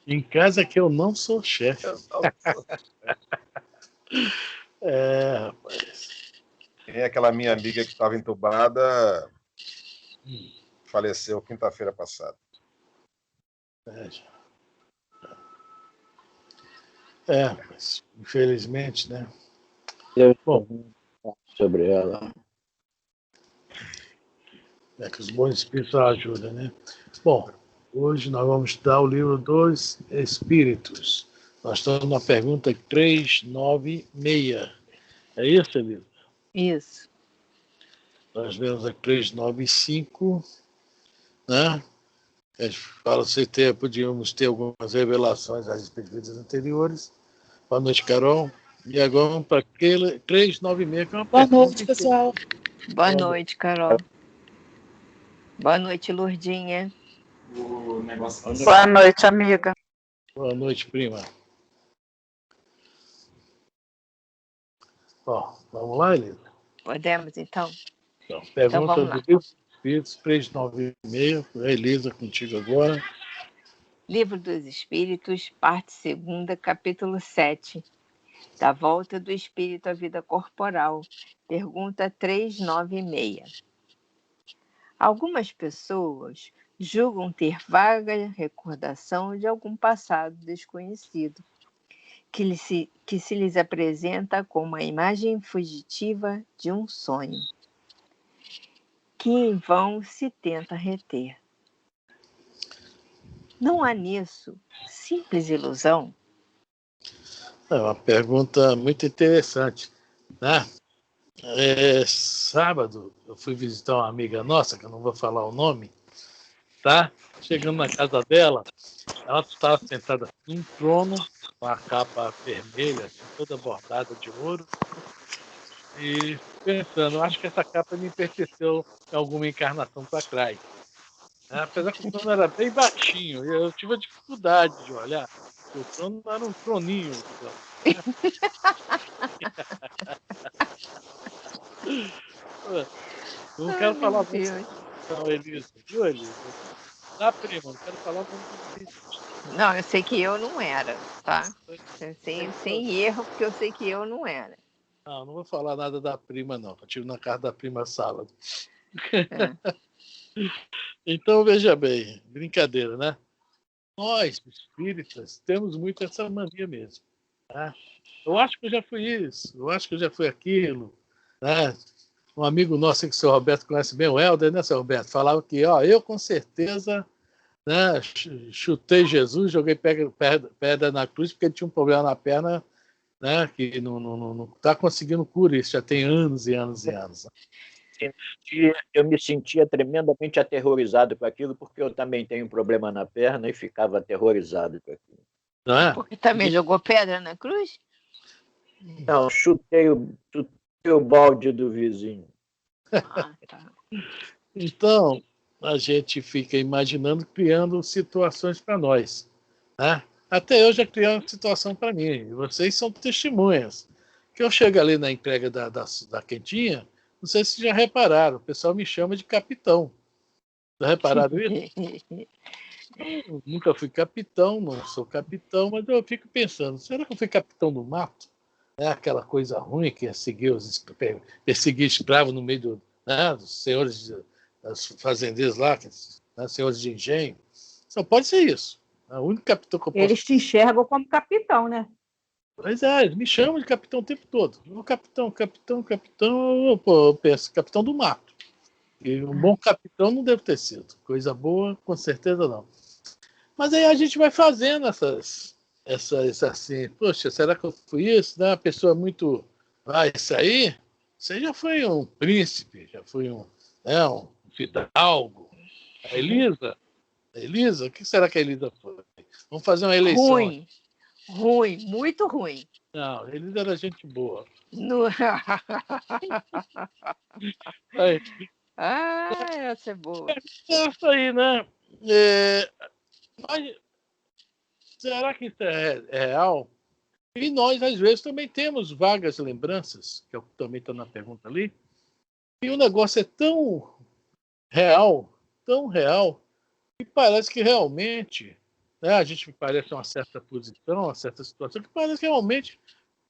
Em casa que eu não sou chefe. Rapaz. Tem aquela minha amiga que estava entubada, faleceu quinta-feira passada. Mas infelizmente, né? Bom, sobre ela. Que os bons espíritos ajudam, né? Bom, hoje nós vamos estudar o livro dos Espíritos. Nós estamos na pergunta 396. É isso, Elisa? Isso. Nós vemos a 395, né? A gente fala se podíamos ter algumas revelações a respeito dos vídeos anteriores. Boa noite, Carol. E agora vamos para 396, que é uma Boa pergunta. noite, pessoal. Boa noite, Carol. Boa noite, Lourdinha. Boa noite, amiga. Boa noite, prima. Bom, vamos lá, Elisa? Podemos, então? Então, pergunta vamos lá. do livro dos Espíritos, 396. A Elisa, contigo agora. Livro dos Espíritos, parte 2ª, capítulo 7. Da volta do espírito à vida corporal. Pergunta 396. Algumas pessoas julgam ter vaga recordação de algum passado desconhecido, que se lhes apresenta como a imagem fugitiva de um sonho, que em vão se tenta reter. Não há nisso simples ilusão? É uma pergunta muito interessante, né? Sábado, eu fui visitar uma amiga nossa, que eu não vou falar o nome, tá? Chegando na casa dela, ela estava sentada num trono, com a capa vermelha, assim, toda bordada de ouro, e pensando, acho que essa capa me pertenceu em alguma encarnação para trás. Apesar que o trono era bem baixinho, eu tive a dificuldade de olhar, porque o trono era um troninho. Não quero falar muito, não, Elisa. Viu, Elisa? Tá, prima, não quero falar muito. Não, eu sei que eu não era, tá? Sem erro, porque eu sei que eu não era. Não vou falar nada da prima, não. Eu estive na casa da prima sábado. Então, veja bem, brincadeira, né? Nós, espíritas, temos muito essa mania mesmo. Tá? Eu acho que eu já fui isso, eu acho que eu já fui aquilo. Né? Um amigo nosso, que o seu Roberto conhece bem, o Helder, né, seu Roberto? Falava que, eu com certeza, né, chutei Jesus, joguei pedra na cruz, porque ele tinha um problema na perna, né, que não está conseguindo cura, isso já tem anos e anos e anos. Eu me sentia tremendamente aterrorizado com aquilo, porque eu também tenho um problema na perna e ficava aterrorizado com aquilo. Não é? Porque também jogou pedra na cruz? Não, chutei o balde do vizinho. Tá. Então, a gente fica imaginando, criando situações para nós. Né? Até eu já criei uma situação para mim, e vocês são testemunhas. Que eu chego ali na entrega da quentinha, não sei se já repararam, o pessoal me chama de capitão. Já repararam isso? Eu nunca fui capitão, não sou capitão, mas eu fico pensando, será que eu fui capitão do mato? É aquela coisa ruim que é perseguir escravo no meio dos senhores, dos fazendeiros lá, senhores de engenho. Só pode ser isso. É o único capitão que eu posso... Eles te enxergam como capitão, né? Pois é, eles me chamam de capitão o tempo todo. Capitão, eu penso, capitão do mato. E um bom capitão não deve ter sido. Coisa boa, com certeza não. Mas aí a gente vai fazendo essas assim, poxa, será que eu fui isso? Né? Uma pessoa muito... isso aí já foi um príncipe, já foi um fidalgo. A Elisa, o que será que a Elisa foi? Vamos fazer uma eleição. Ruim, muito ruim. Não, a Elisa era gente boa. No... Aí, essa é boa. É isso aí, né? Mas será que isso é real? E nós, às vezes, também temos vagas lembranças, que também está na pergunta ali, e o negócio é tão real, que parece que realmente né, a gente parece uma certa posição, uma certa situação, que parece que realmente,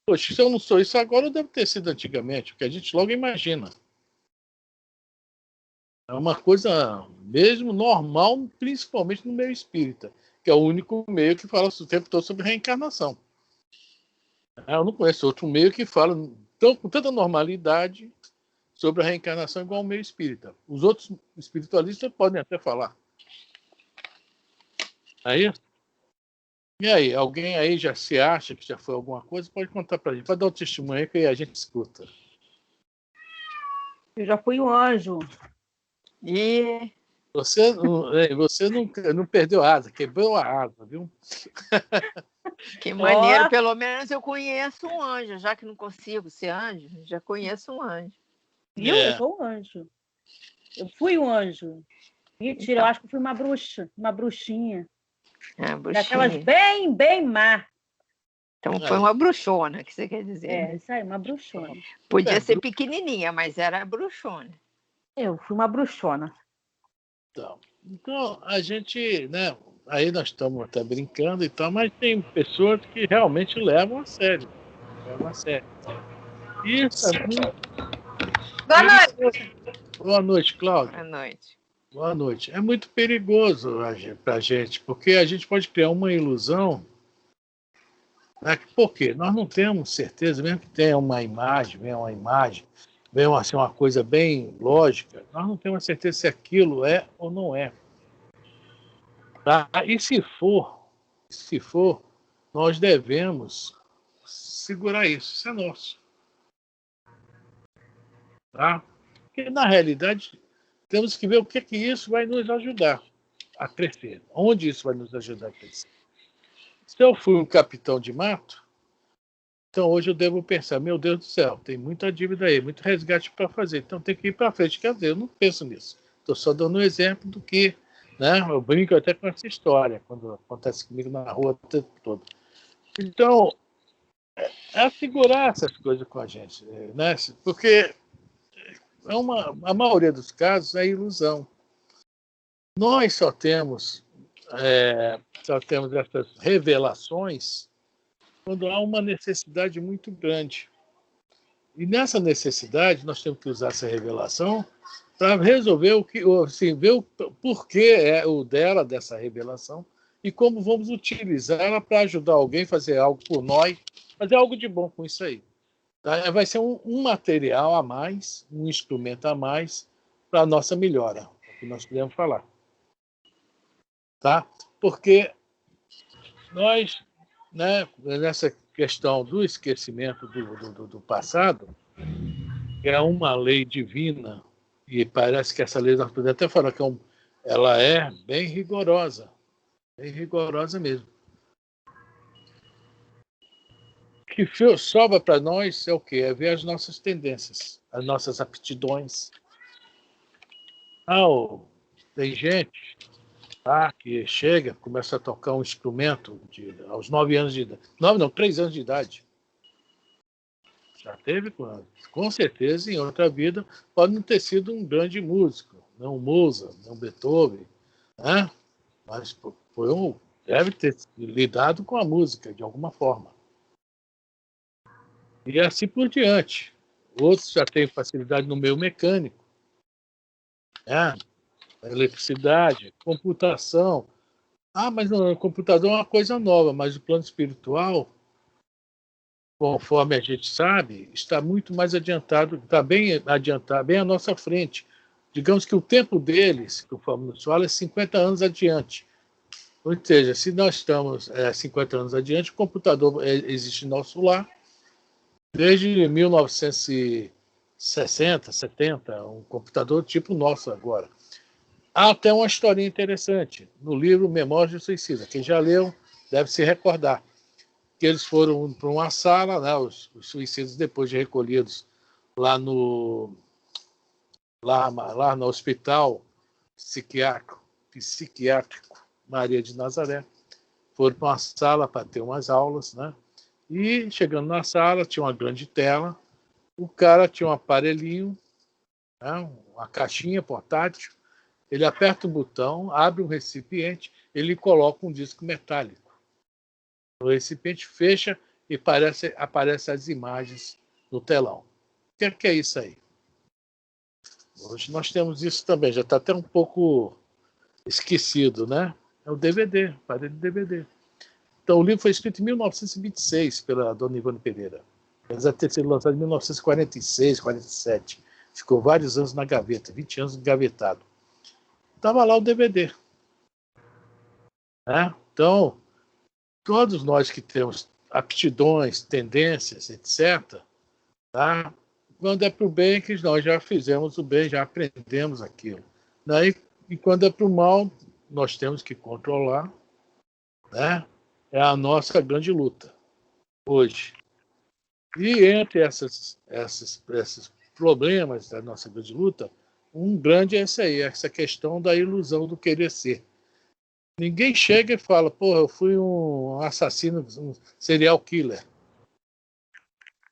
poxa, se eu não sou isso agora, eu devo ter sido antigamente, o que a gente logo imagina. É uma coisa mesmo normal, principalmente no meio espírita, que é o único meio que fala o tempo todo sobre reencarnação. Eu não conheço outro meio que fala com tanta normalidade sobre a reencarnação igual ao meio espírita. Os outros espiritualistas podem até falar. Aí, e aí, alguém aí já se acha que já foi alguma coisa? Pode contar pra gente, pode dar um testemunho aí que a gente escuta. Eu já fui um anjo. E Você não perdeu a asa, quebrou a asa, viu? que maneiro, pelo menos eu conheço um anjo, já que não consigo ser anjo, já conheço um anjo. Viu? Eu sou um anjo. Eu fui um anjo. Mentira, eu acho que eu fui uma bruxa, uma bruxinha. Daquelas bem má. Então foi uma bruxona, que você quer dizer. É, isso aí, uma bruxona. Podia ser pequenininha, mas era bruxona. Eu fui uma bruxona. Então a gente, né? Aí nós estamos até brincando e tal, mas tem pessoas que realmente levam a sério. Isso é muito... Boa noite. Boa noite, Cláudia. Boa noite. Boa noite. É muito perigoso para a gente, porque a gente pode criar uma ilusão. Né? Por quê? Nós não temos certeza, mesmo que tenha uma imagem, venha assim, uma coisa bem lógica, nós não temos certeza se aquilo é ou não é. Tá? E se for, nós devemos segurar isso. Isso é nosso. Tá? Porque, na realidade, temos que ver o que isso vai nos ajudar a crescer. Onde isso vai nos ajudar a crescer. Se eu fui um capitão de mato, então hoje eu devo pensar, meu Deus do céu, tem muita dívida aí, muito resgate para fazer, então tem que ir para frente. Quer dizer, eu não penso nisso. Estou só dando um exemplo do que, né, eu brinco até com essa história, quando acontece comigo na rua o tempo todo. Então, é segurar essas coisas com a gente, né? Porque a maioria dos casos é ilusão. Nós só temos essas revelações quando há uma necessidade muito grande. E nessa necessidade, nós temos que usar essa revelação para resolver ver o porquê dessa revelação e como vamos utilizá-la para ajudar alguém a fazer algo por nós, fazer algo de bom com isso aí. Tá? Vai ser um material a mais, um instrumento a mais para a nossa melhora, é o que nós podemos falar. Tá? Porque nós, né, nessa questão do esquecimento do passado, que é uma lei divina, e parece que essa lei, nós podemos até falar que ela é bem rigorosa mesmo. O que sobra para nós é o quê? É ver as nossas tendências, as nossas aptidões. Tem gente que chega, começa a tocar um instrumento aos 9 anos de idade. 9 não, 3 anos de idade. Já teve, com certeza, em outra vida, pode não ter sido um grande músico, não Mozart, não Beethoven, né? Mas deve ter lidado com a música de alguma forma. E assim por diante. Outros já têm facilidade no meio mecânico, né? Eletricidade, computação. Mas o computador é uma coisa nova, mas o plano espiritual, conforme a gente sabe, está muito mais adiantado, está bem adiantado, bem à nossa frente. Digamos que o tempo deles, conforme nos fala, é 50 anos adiante. Ou seja, se nós estamos 50 anos adiante, o computador existe no nosso lar desde 1960, 70, um computador tipo nosso agora. Há até uma historinha interessante no livro Memórias do Suicida. Quem já leu deve se recordar que eles foram para uma sala, né, os suicidas, depois de recolhidos lá no hospital psiquiátrico Maria de Nazaré, foram para uma sala para ter umas aulas, né? E chegando na sala, tinha uma grande tela, o cara tinha um aparelhinho, né, uma caixinha portátil, ele aperta o botão, abre um recipiente ele coloca um disco metálico. O recipiente fecha e aparecem as imagens no telão. O que é isso aí? Hoje nós temos isso também, já está até um pouco esquecido, né? É o DVD, aparelho de DVD. Então, o livro foi escrito em 1926 pela dona Ivone Pereira. Apesar de ter sido lançado em 1946, 47. Ficou vários anos na gaveta, 20 anos engavetado. Estava lá o DVD. Né? Então, todos nós que temos aptidões, tendências, etc., tá? Quando é para o bem, que nós já fizemos o bem, já aprendemos aquilo. Né? E quando é para o mal, nós temos que controlar. Né? É a nossa grande luta hoje. E entre esses problemas da nossa grande luta, um grande é esse aí, essa questão da ilusão do querer ser. Ninguém chega e fala, pô, eu fui um assassino, um serial killer.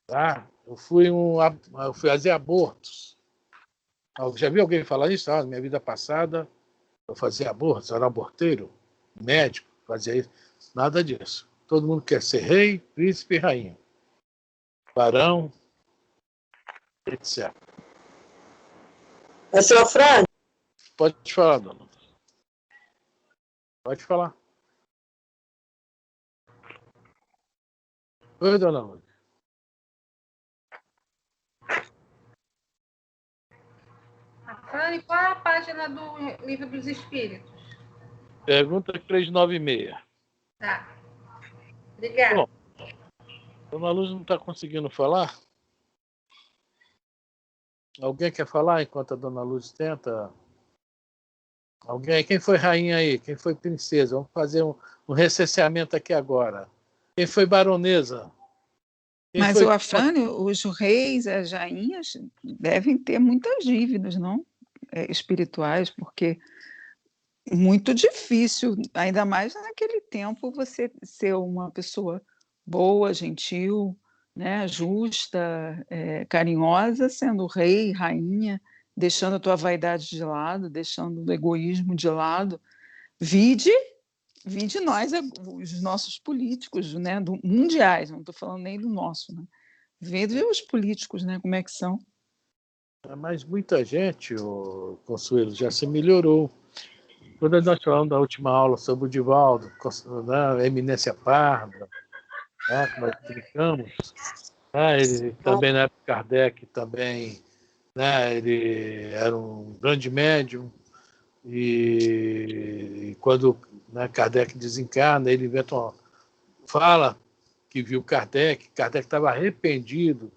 Tá? Eu fui fazer abortos. Já viu alguém falar isso? Na minha vida passada, eu fazia abortos, eu era aborteiro, médico, fazia isso. Nada disso. Todo mundo quer ser rei, príncipe e rainha. Barão, etc. Seu Afrânio? Pode falar, dona. Pode falar. Oi, dona Lúcia. Afrânio, qual é a página do Livro dos Espíritos? Pergunta 396. Tá. Obrigada. Bom, dona Luz não está conseguindo falar? Alguém quer falar enquanto a dona Luz tenta? Alguém? Quem foi rainha aí? Quem foi princesa? Vamos fazer um recenseamento aqui agora. Quem foi baronesa? Mas o Afrânio, os reis, as rainhas devem ter muitas dívidas, não? Espirituais, porque muito difícil, ainda mais naquele tempo, você ser uma pessoa boa, gentil, né, justa, carinhosa, sendo rei, rainha, deixando a tua vaidade de lado, deixando o egoísmo de lado. Vide nós, os nossos políticos, né, mundiais, não estou falando nem do nosso, né? Vede os políticos, né, como é que são. Mas muita gente, o Consuelo, já se melhorou. Quando nós falamos da última aula sobre o Divaldo, né, Eminência Parda, né, que nós explicamos, né, ele também, na época de Kardec, também, né, ele era um grande médium, e quando, né, Kardec desencarna, ele inventa fala que viu Kardec estava arrependido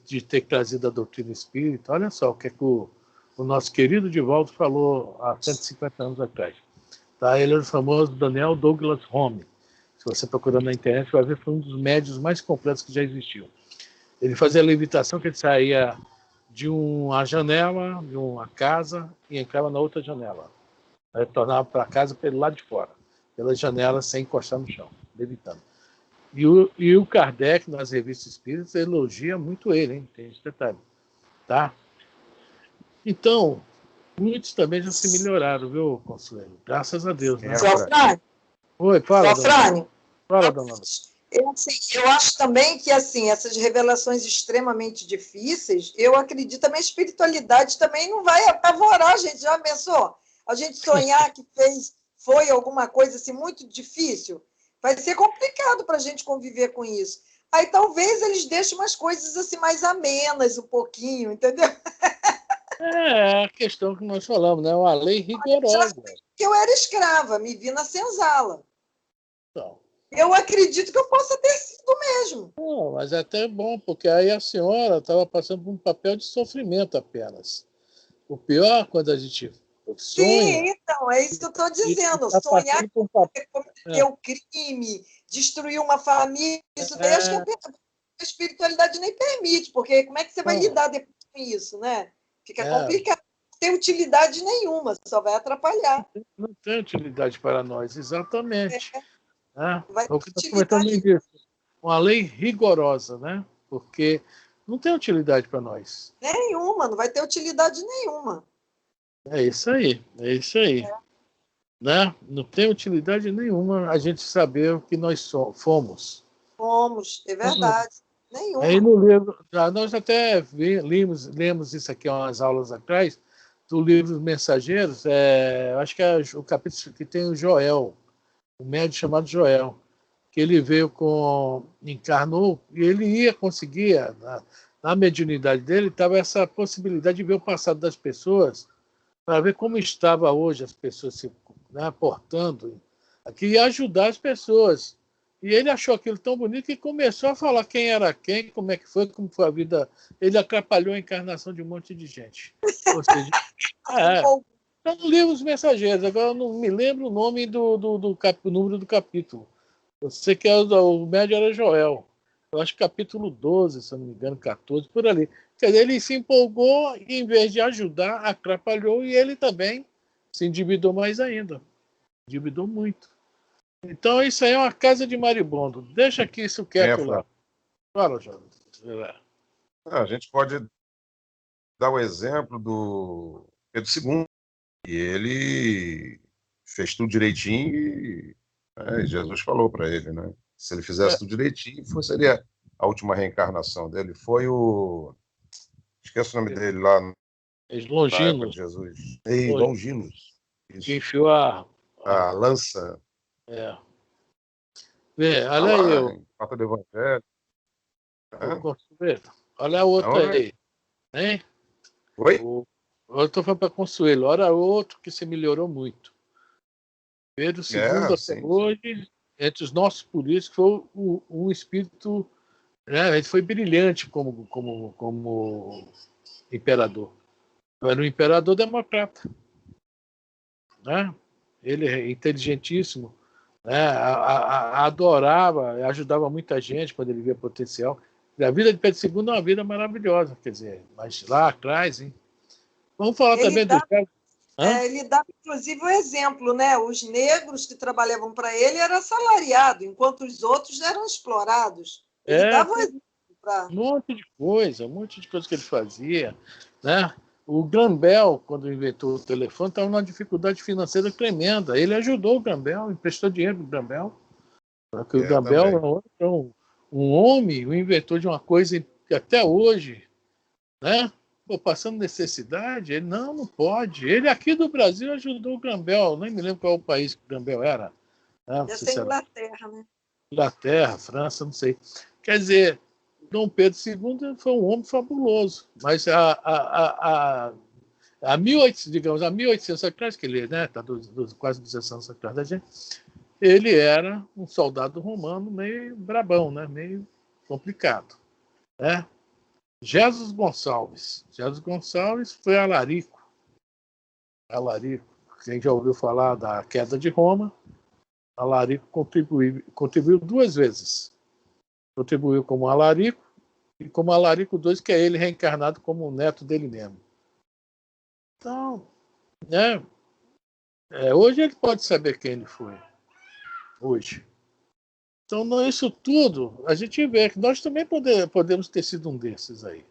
de ter trazido a doutrina espírita. Olha só o que é que o nosso querido Divaldo falou há 150 anos atrás. Tá? Ele era o famoso Daniel Douglas Home. Se você procurar na internet, vai ver que foi um dos médios mais completos que já existiu. Ele fazia a levitação que ele saía de uma janela, de uma casa, e entrava na outra janela. Retornava para a casa pelo lado de fora, pela janela, sem encostar no chão, levitando. E o Kardec, nas revistas espíritas, elogia muito ele, hein? Tem esse detalhe. Tá? Então, muitos também já se melhoraram, viu, Consuelo? Graças a Deus. Né? Oi, fala, Afrânio. Fala, dona. Eu acho também que assim, essas revelações extremamente difíceis, eu acredito também a espiritualidade também não vai apavorar a gente. Já pensou? A gente sonhar que foi alguma coisa assim, muito difícil? Vai ser complicado para a gente conviver com isso. Aí talvez eles deixem umas coisas assim mais amenas um pouquinho, entendeu? É a questão que nós falamos, né? Uma lei rigorosa. Eu era escrava, me vi na senzala. Então, eu acredito que eu possa ter sido mesmo. Não, mas é até bom, porque aí a senhora estava passando por um papel de sofrimento apenas. O pior, quando a gente sonha... Sim, então, é isso que eu estou dizendo. Tá sonhar que cometer um crime, destruir uma família, isso daí acho que a espiritualidade nem permite, porque como é que você vai lidar depois com isso, né? Fica complicado. Não tem utilidade nenhuma, só vai atrapalhar. Não tem utilidade para nós, exatamente. Vai o que nós comentamos nisso. Uma lei rigorosa, né? Porque não tem utilidade para nós. Nenhuma, não vai ter utilidade nenhuma. É isso aí, é isso aí. né? Não tem utilidade nenhuma a gente saber o que nós fomos. Fomos, é verdade. Nenhuma. Aí no livro, nós até lemos isso aqui há umas aulas atrás, do livro Mensageiros, acho que é o capítulo que tem o Joel, um médium chamado Joel, que ele encarnou, e ele ia conseguir, na mediunidade dele, estava essa possibilidade de ver o passado das pessoas, para ver como estava hoje as pessoas se, né, portando aqui, e ajudar as pessoas. E ele achou aquilo tão bonito que começou a falar quem era quem, como é que foi, como foi a vida. Ele atrapalhou a encarnação de um monte de gente. Ou seja, Então, no livro Os Mensageiros, agora eu não me lembro o nome do número do capítulo. Eu sei que o médio era Joel. Eu acho que capítulo 12, se eu não me engano, 14, por ali. Quer dizer, ele se empolgou e, em vez de ajudar, atrapalhou, e ele também se endividou mais ainda. Endividou muito. Então, isso aí é uma casa de maribondo. Deixa aqui isso quieto lá. Fala, Jorge. A gente pode dar o exemplo do Pedro II. E ele fez tudo direitinho e Jesus falou para ele, né? Se ele fizesse tudo direitinho, seria a última reencarnação dele. Foi o... Esqueço o nome dele lá. Longinos. Jesus. Longinos. Que enfiou a lança. Vê, olha aí. Falta do Evangelho. Olha a outra aí. Hein? Oi? Eu estou falando para Consuelo. Olha outro que se melhorou muito. Pedro II, até hoje, entre os nossos políticos, foi um espírito, né? Ele foi brilhante como imperador. Era um imperador democrata, né? Ele é inteligentíssimo, né? Adorava, ajudava muita gente quando ele via potencial. A vida de Pedro II é uma vida maravilhosa, quer dizer, mas lá atrás, hein? Vamos falar também do ele dava, inclusive, o exemplo, né? Os negros que trabalhavam para ele eram assalariados, enquanto os outros eram explorados. Ele dava um exemplo para... Um monte de coisa que ele fazia, né? O Grambel, quando inventou o telefone, estava numa dificuldade financeira tremenda. Ele ajudou o Grambel, emprestou dinheiro para o Grambel. Porque o Grambel é um homem, um inventor de uma coisa que até hoje, né? Passando necessidade, ele não pode. Ele aqui do Brasil ajudou o Grambel, nem me lembro qual o país que o Grambel era. Deve ser Inglaterra, né? Inglaterra, França, não sei. Quer dizer, Dom Pedro II foi um homem fabuloso, mas a 1800 atrás, que ele, né, tá quase 200 anos atrás da gente, ele era um soldado romano meio brabão, né, meio complicado, né? Jesus Gonçalves foi alarico. Quem já ouviu falar da queda de Roma, alarico contribuiu 2 vezes. Contribuiu como alarico e como alarico 2, que é ele reencarnado como o neto dele mesmo. Então, né? Hoje ele pode saber quem ele foi. Hoje. Então, isso tudo, a gente vê que nós também podemos ter sido um desses aí.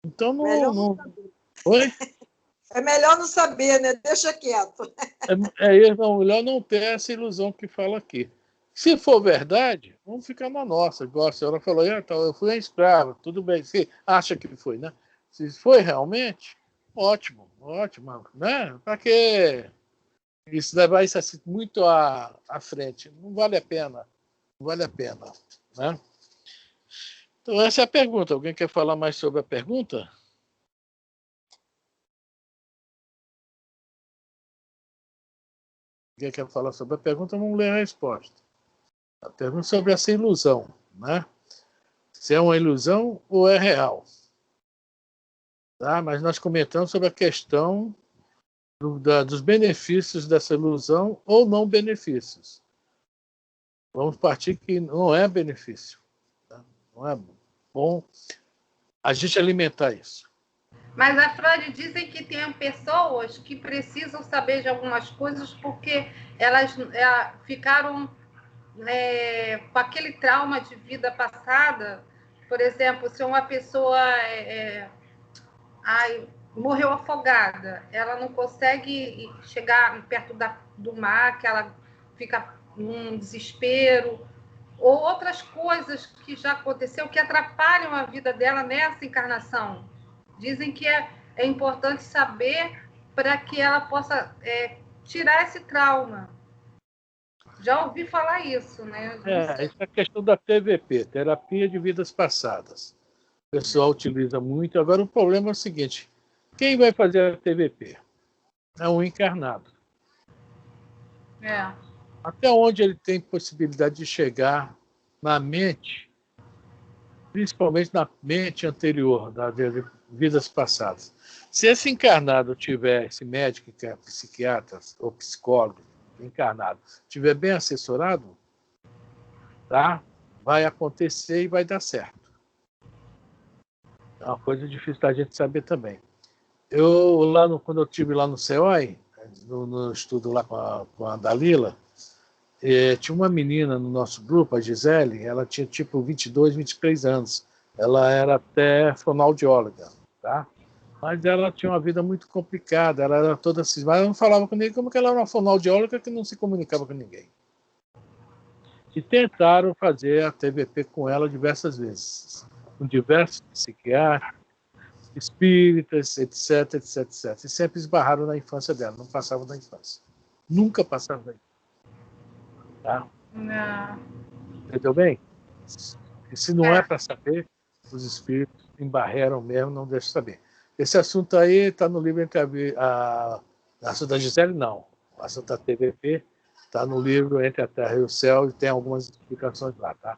Então, não... Oi? É melhor não saber, né? Deixa quieto. É melhor não ter essa ilusão que fala aqui. Se for verdade, vamos ficar na nossa. Igual a senhora falou, eu fui escravo, tudo bem. Se acha que foi, né? Se foi realmente, ótimo, né? Para que isso levar isso assim, muito à frente? Não vale a pena, né? Então, essa é a pergunta. Alguém quer falar mais sobre a pergunta? Alguém quer falar sobre a pergunta? Vamos ler a resposta. A pergunta é sobre essa ilusão, né? Se é uma ilusão ou é real. Tá? Mas nós comentamos sobre a questão dos benefícios dessa ilusão ou não benefícios. Vamos partir que não é benefício. Tá? Não é bom a gente alimentar isso. Mas a Freud dizem que tem pessoas que precisam saber de algumas coisas porque elas ficaram com aquele trauma de vida passada. Por exemplo, se uma pessoa morreu afogada, ela não consegue chegar perto do mar, que ela fica num desespero, ou outras coisas que já aconteceu que atrapalham a vida dela nessa encarnação. Dizem que é importante saber para que ela possa tirar esse trauma. Já ouvi falar isso, né? Isso é a questão da TVP, Terapia de Vidas Passadas. O pessoal utiliza muito. Agora, o problema é o seguinte: quem vai fazer a TVP? É um encarnado. Até onde ele tem possibilidade de chegar na mente, principalmente na mente anterior, das vidas passadas. Se esse encarnado tiver, esse médico que é psiquiatra ou psicólogo encarnado, tiver bem assessorado, tá? Vai acontecer e vai dar certo. É uma coisa difícil da gente saber também. Quando eu estive lá no CEOI, no estudo lá com a Dalila, tinha uma menina no nosso grupo, a Gisele, ela tinha tipo 22, 23 anos. Ela era até fonoaudióloga, tá? Mas ela tinha uma vida muito complicada, ela era toda cismada, ela não falava com ninguém, como que ela era uma fonoaudióloga que não se comunicava com ninguém. E tentaram fazer a TVP com ela diversas vezes, com diversos psiquiatras, espíritas, etc, etc, etc. E sempre esbarraram na infância dela, não passavam da infância. Nunca passavam da infância. Tá? Não. Entendeu bem? E se não é para saber, os espíritos embarreram mesmo, não deixam saber. Esse assunto aí está no livro entre a assunto da Gisele, não. O assunto da TVP está no livro Entre a Terra e o Céu e tem algumas explicações lá, tá?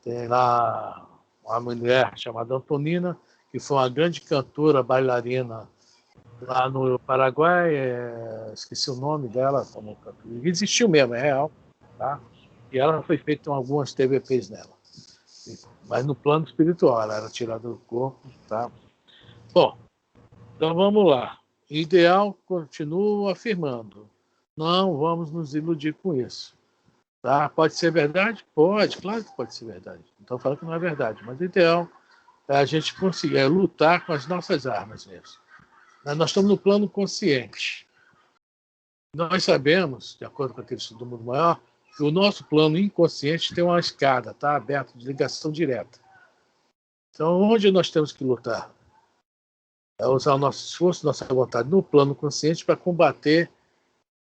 Tem lá uma mulher chamada Antonina, que foi uma grande cantora, bailarina lá no Paraguai, esqueci o nome dela, como existiu mesmo, é real, tá? E ela foi feita algumas TVPs nela, mas no plano espiritual, ela era tirada do corpo, tá? Bom, então vamos lá. Ideal, continuo afirmando, não vamos nos iludir com isso. Tá? Pode ser verdade? Pode, claro que pode ser verdade. Não estou falando que não é verdade, mas o ideal é a gente conseguir lutar com as nossas armas mesmo. Nós estamos no plano consciente. Nós sabemos, de acordo com aquele estudo do mundo maior, que o nosso plano inconsciente tem uma escada, tá aberto, de ligação direta. Então, onde nós temos que lutar? É usar o nosso esforço, nossa vontade no plano consciente para combater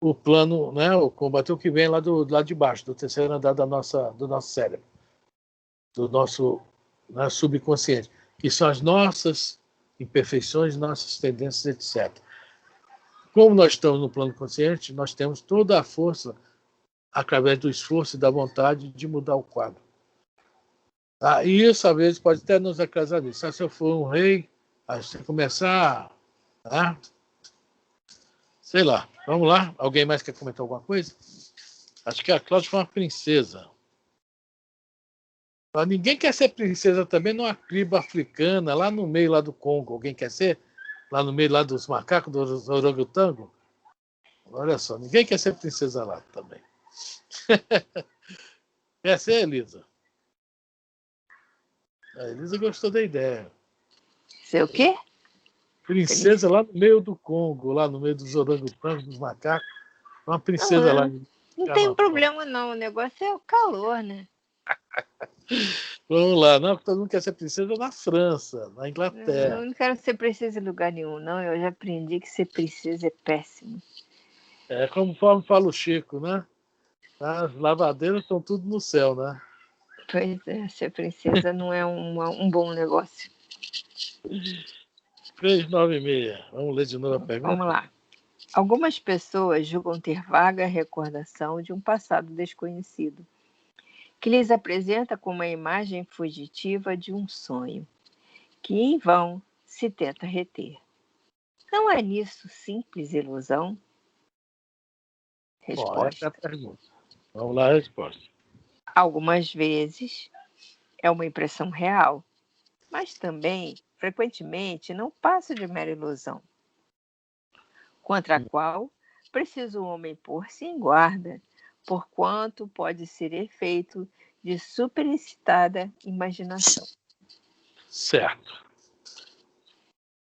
o plano, né, combater o que vem lá do lado de baixo, do terceiro andar do nosso cérebro, do nosso subconsciente, que são as nossas imperfeições, nossas tendências, etc. Como nós estamos no plano consciente, nós temos toda a força, através do esforço e da vontade, de mudar o quadro. Tá? E isso, às vezes, pode até nos atrasar nisso. Se eu for um rei, aí você começar a... sei lá, vamos lá. Alguém mais quer comentar alguma coisa? Acho que a Cláudia foi uma princesa. Mas ninguém quer ser princesa também numa tribo africana, lá no meio lá do Congo. Alguém quer ser? Lá no meio lá dos macacos, dos orangotango? Olha só, ninguém quer ser princesa lá também. Quer ser, Elisa? A Elisa gostou da ideia. Ser o quê? Princesa lá no meio do Congo, lá no meio dos orangotangos, dos macacos. Uma princesa lá. Não tem problema, não. O negócio é o calor, né? Vamos lá. Não, todo mundo quer ser princesa na França, na Inglaterra. Eu não quero ser princesa em lugar nenhum, não. Eu já aprendi que ser princesa é péssimo. É conforme fala o Chico, né? As lavadeiras estão tudo no céu, né? Pois é, ser princesa não é um bom negócio. 396. Vamos ler de novo a pergunta? Vamos lá. Algumas pessoas julgam ter vaga recordação de um passado desconhecido, que lhes apresenta como a imagem fugitiva de um sonho, que em vão se tenta reter. Não é nisso simples ilusão? Resposta. Bom, essa é a pergunta. Vamos lá a resposta. Algumas vezes é uma impressão real, mas também, frequentemente, não passa de mera ilusão, contra a qual precisa o homem pôr-se em guarda, porquanto pode ser efeito de superexcitada imaginação. Certo.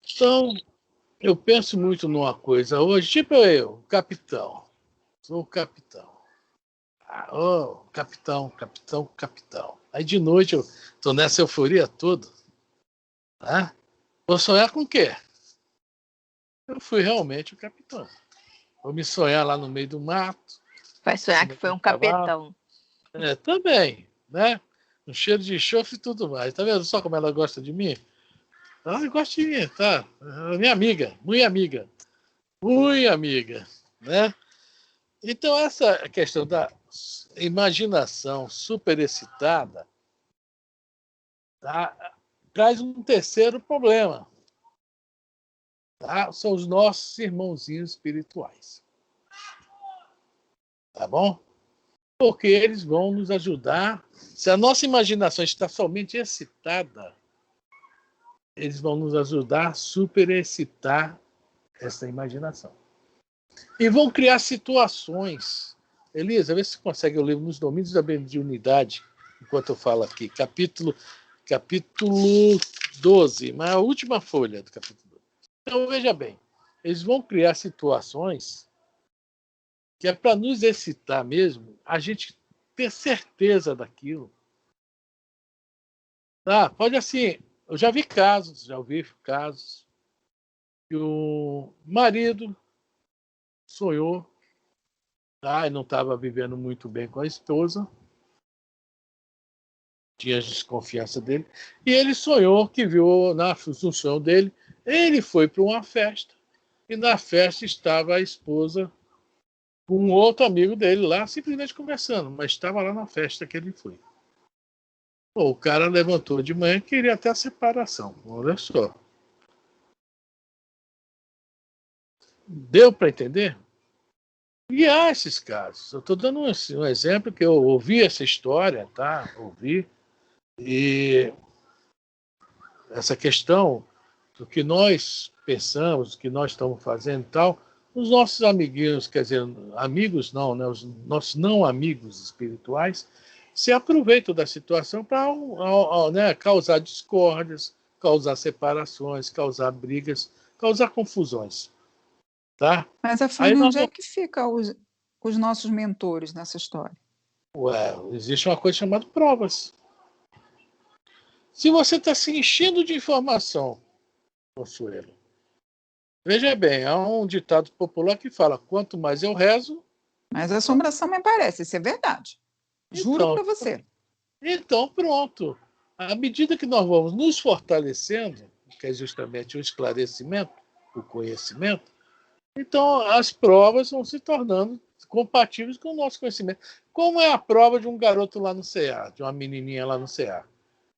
Então, eu penso muito numa coisa hoje, tipo eu, capitão. Sou o capitão. Capitão, capitão, capitão. Aí de noite eu estou nessa euforia toda. Tá? Vou sonhar com o quê? Eu fui realmente o capitão. Vou me sonhar lá no meio do mato. Vai sonhar que foi um capitão. Também, né? Um cheiro de enxofre e tudo mais. Tá vendo só como ela gosta de mim? Ela gosta de mim, tá? Minha amiga, muito amiga. Muito amiga, né? Então, essa questão da imaginação superexcitada, tá? Traz um terceiro problema. Tá? São os nossos irmãozinhos espirituais. Tá bom? Porque eles vão nos ajudar. Se a nossa imaginação está somente excitada, eles vão nos ajudar a superexcitar essa imaginação. E vão criar situações. Elisa, vê se você consegue o livro Nos Domínios da Mediunidade, enquanto eu falo aqui. Capítulo 12, mas a última folha do capítulo 12. Então, veja bem, eles vão criar situações que é para nos excitar mesmo, a gente ter certeza daquilo. Tá? Pode assim, eu já ouvi casos que o marido sonhou, tá? E não estava vivendo muito bem com a esposa, tinha desconfiança dele, e ele sonhou que viu no sonho dele, ele foi para uma festa, e na festa estava a esposa com um outro amigo dele lá, simplesmente conversando, mas estava lá na festa que ele foi. Pô, o cara levantou de manhã e queria até a separação. Olha só. Deu para entender? E há esses casos. Eu estou dando um exemplo que eu ouvi essa história, tá? Ouvi. E essa questão do que nós pensamos, o que nós estamos fazendo e tal, os nossos amiguinhos, quer dizer, amigos não, né? Os nossos não amigos espirituais, se aproveitam da situação para né, causar discórdias, causar separações, causar brigas, causar confusões. Tá? Mas, Afrânio, onde é que ficam os nossos mentores nessa história? Existe uma coisa chamada provas. Se você está se enchendo de informação, Consuelo, veja bem, há um ditado popular que fala, quanto mais eu rezo... Mas a assombração me parece, isso é verdade. Juro para você. Então, pronto. À medida que nós vamos nos fortalecendo, que é justamente o esclarecimento, o conhecimento, então as provas vão se tornando compatíveis com o nosso conhecimento. Como é a prova de um garoto lá no CA, de uma menininha lá no CA?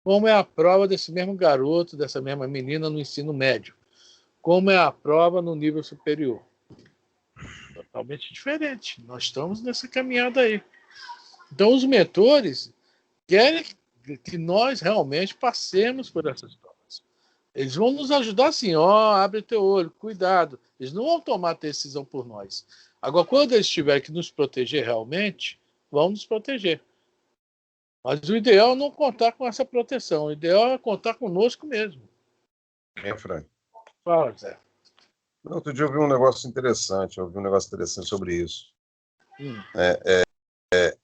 Como é a prova desse mesmo garoto, dessa mesma menina no ensino médio? Como é a prova no nível superior? Totalmente diferente. Nós estamos nessa caminhada aí. Então, os mentores querem que nós realmente passemos por essas provas. Eles vão nos ajudar assim, abre teu olho, cuidado. Eles não vão tomar decisão por nós. Agora, quando eles tiverem que nos proteger realmente, vão nos proteger. Mas o ideal é não contar com essa proteção. O ideal é contar conosco mesmo. Frank. Fala, Zé. Outro dia eu vi um negócio interessante. Sobre isso.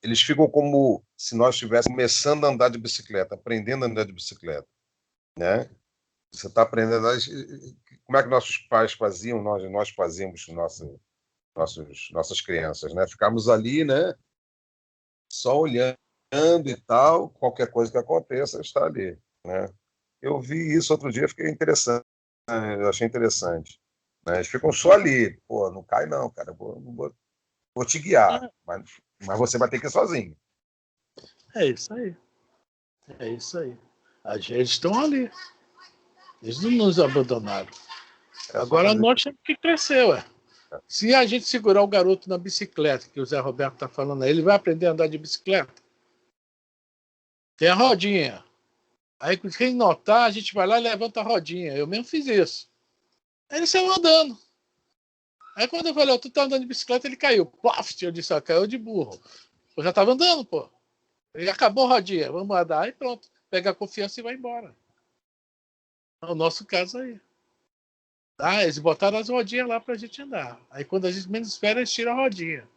Eles ficam como se nós estivéssemos começando a andar de bicicleta, aprendendo a andar de bicicleta, né? Você está aprendendo a andar... Como é que nossos pais faziam, nós fazíamos nossas crianças, né? Ficamos ali, né? Só olhando e tal, qualquer coisa que aconteça, está ali, né? Eu vi isso outro dia, fiquei interessante, eu achei interessante. Né? Eles ficam só ali, pô, não cai não, cara, vou te guiar, mas você vai ter que ir sozinho. É isso aí. É isso aí. Eles estão ali. Eles não nos abandonaram. Agora nós temos que crescer, ué. Se a gente segurar o garoto na bicicleta, que o Zé Roberto está falando aí, ele vai aprender a andar de bicicleta. Tem a rodinha. Aí, quem notar, a gente vai lá e levanta a rodinha. Eu mesmo fiz isso. Aí ele saiu andando. Aí quando eu falei, tu tá andando de bicicleta, ele caiu. Pof, eu disse, caiu de burro. Eu já estava andando, pô. Ele acabou a rodinha, vamos andar. Aí pronto. Pega a confiança e vai embora. É o nosso caso aí. Tá? Eles botaram as rodinhas lá para a gente andar. Aí quando a gente menos espera, eles tiram a rodinha.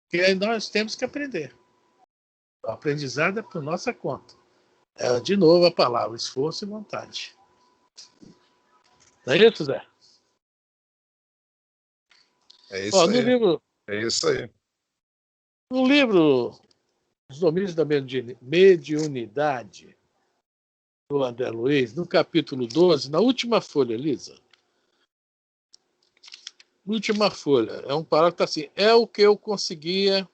Porque aí nós temos que aprender. O aprendizado é por nossa conta. É, de novo a palavra, esforço e vontade. Não é isso, Zé? É isso aí. Livro, é isso aí. No livro Os Domínios da Mediunidade, do André Luiz, no capítulo 12, na última folha, Elisa. Na última folha, é um parágrafo que está assim, é o que eu conseguia...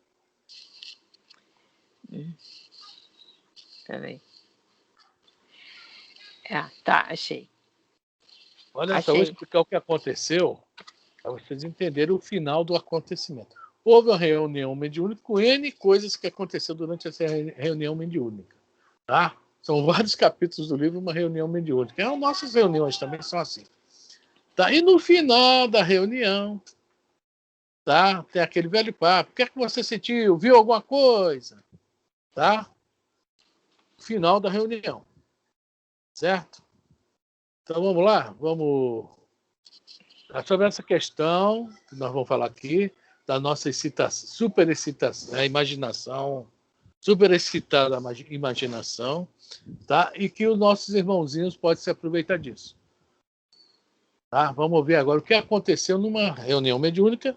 Peraí. Tá, achei. Olha só, vou explicar o que aconteceu, para vocês entenderem o final do acontecimento. Houve uma reunião mediúnica com N coisas que aconteceram durante essa reunião mediúnica. Tá? São vários capítulos do livro, uma reunião mediúnica. As nossas reuniões também são assim. Tá? E no final da reunião, tá? Tem aquele velho papo. O que é que você sentiu? Viu alguma coisa? Tá? Final da reunião. Certo? Então vamos lá? Vamos... Sobre essa questão que nós vamos falar aqui, da nossa excitação, superexcitação, a imaginação, superexcitada imaginação, tá? E que os nossos irmãozinhos podem se aproveitar disso. Tá? Vamos ver agora o que aconteceu numa reunião mediúnica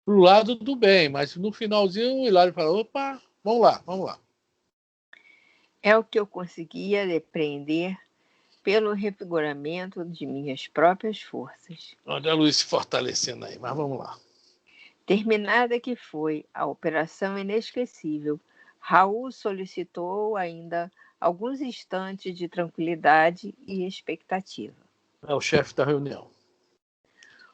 pro lado do bem, mas no finalzinho o Hilário falou, opa, vamos lá. É o que eu conseguia depreender pelo revigoramento de minhas próprias forças. Olha a luz se fortalecendo aí, mas vamos lá. Terminada que foi a operação inesquecível, Raul solicitou ainda alguns instantes de tranquilidade e expectativa. É o chefe da reunião.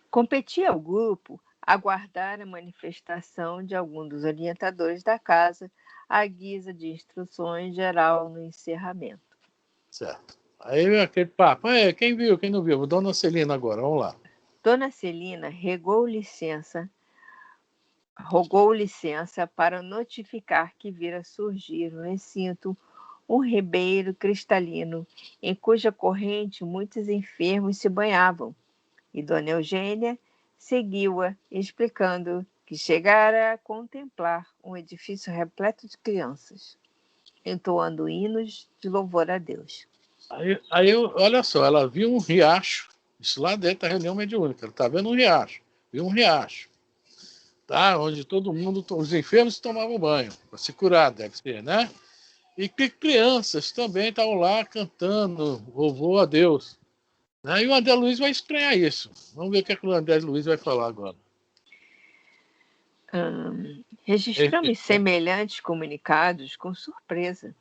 Competia ao grupo aguardar a manifestação de algum dos orientadores da casa, à guisa de instruções geral no encerramento. Certo. Aí aquele papo, quem viu, quem não viu? Dona Celina agora, vamos lá. Dona Celina rogou licença para notificar que vira surgir no recinto um ribeiro cristalino, em cuja corrente muitos enfermos se banhavam, e Dona Eugênia seguiu-a, explicando que chegara a contemplar um edifício repleto de crianças, entoando hinos de louvor a Deus. Aí olha só, ela viu um riacho, isso lá dentro da reunião mediúnica, ela está vendo um riacho, viu um riacho, tá? Onde todo mundo, os enfermos tomavam banho, para se curar, deve ser, né? E que crianças também estavam lá cantando louvor a Deus. Né? E o André Luiz vai estranhar isso. Vamos ver o que o André Luiz vai falar agora. Registramos semelhantes comunicados com surpresa.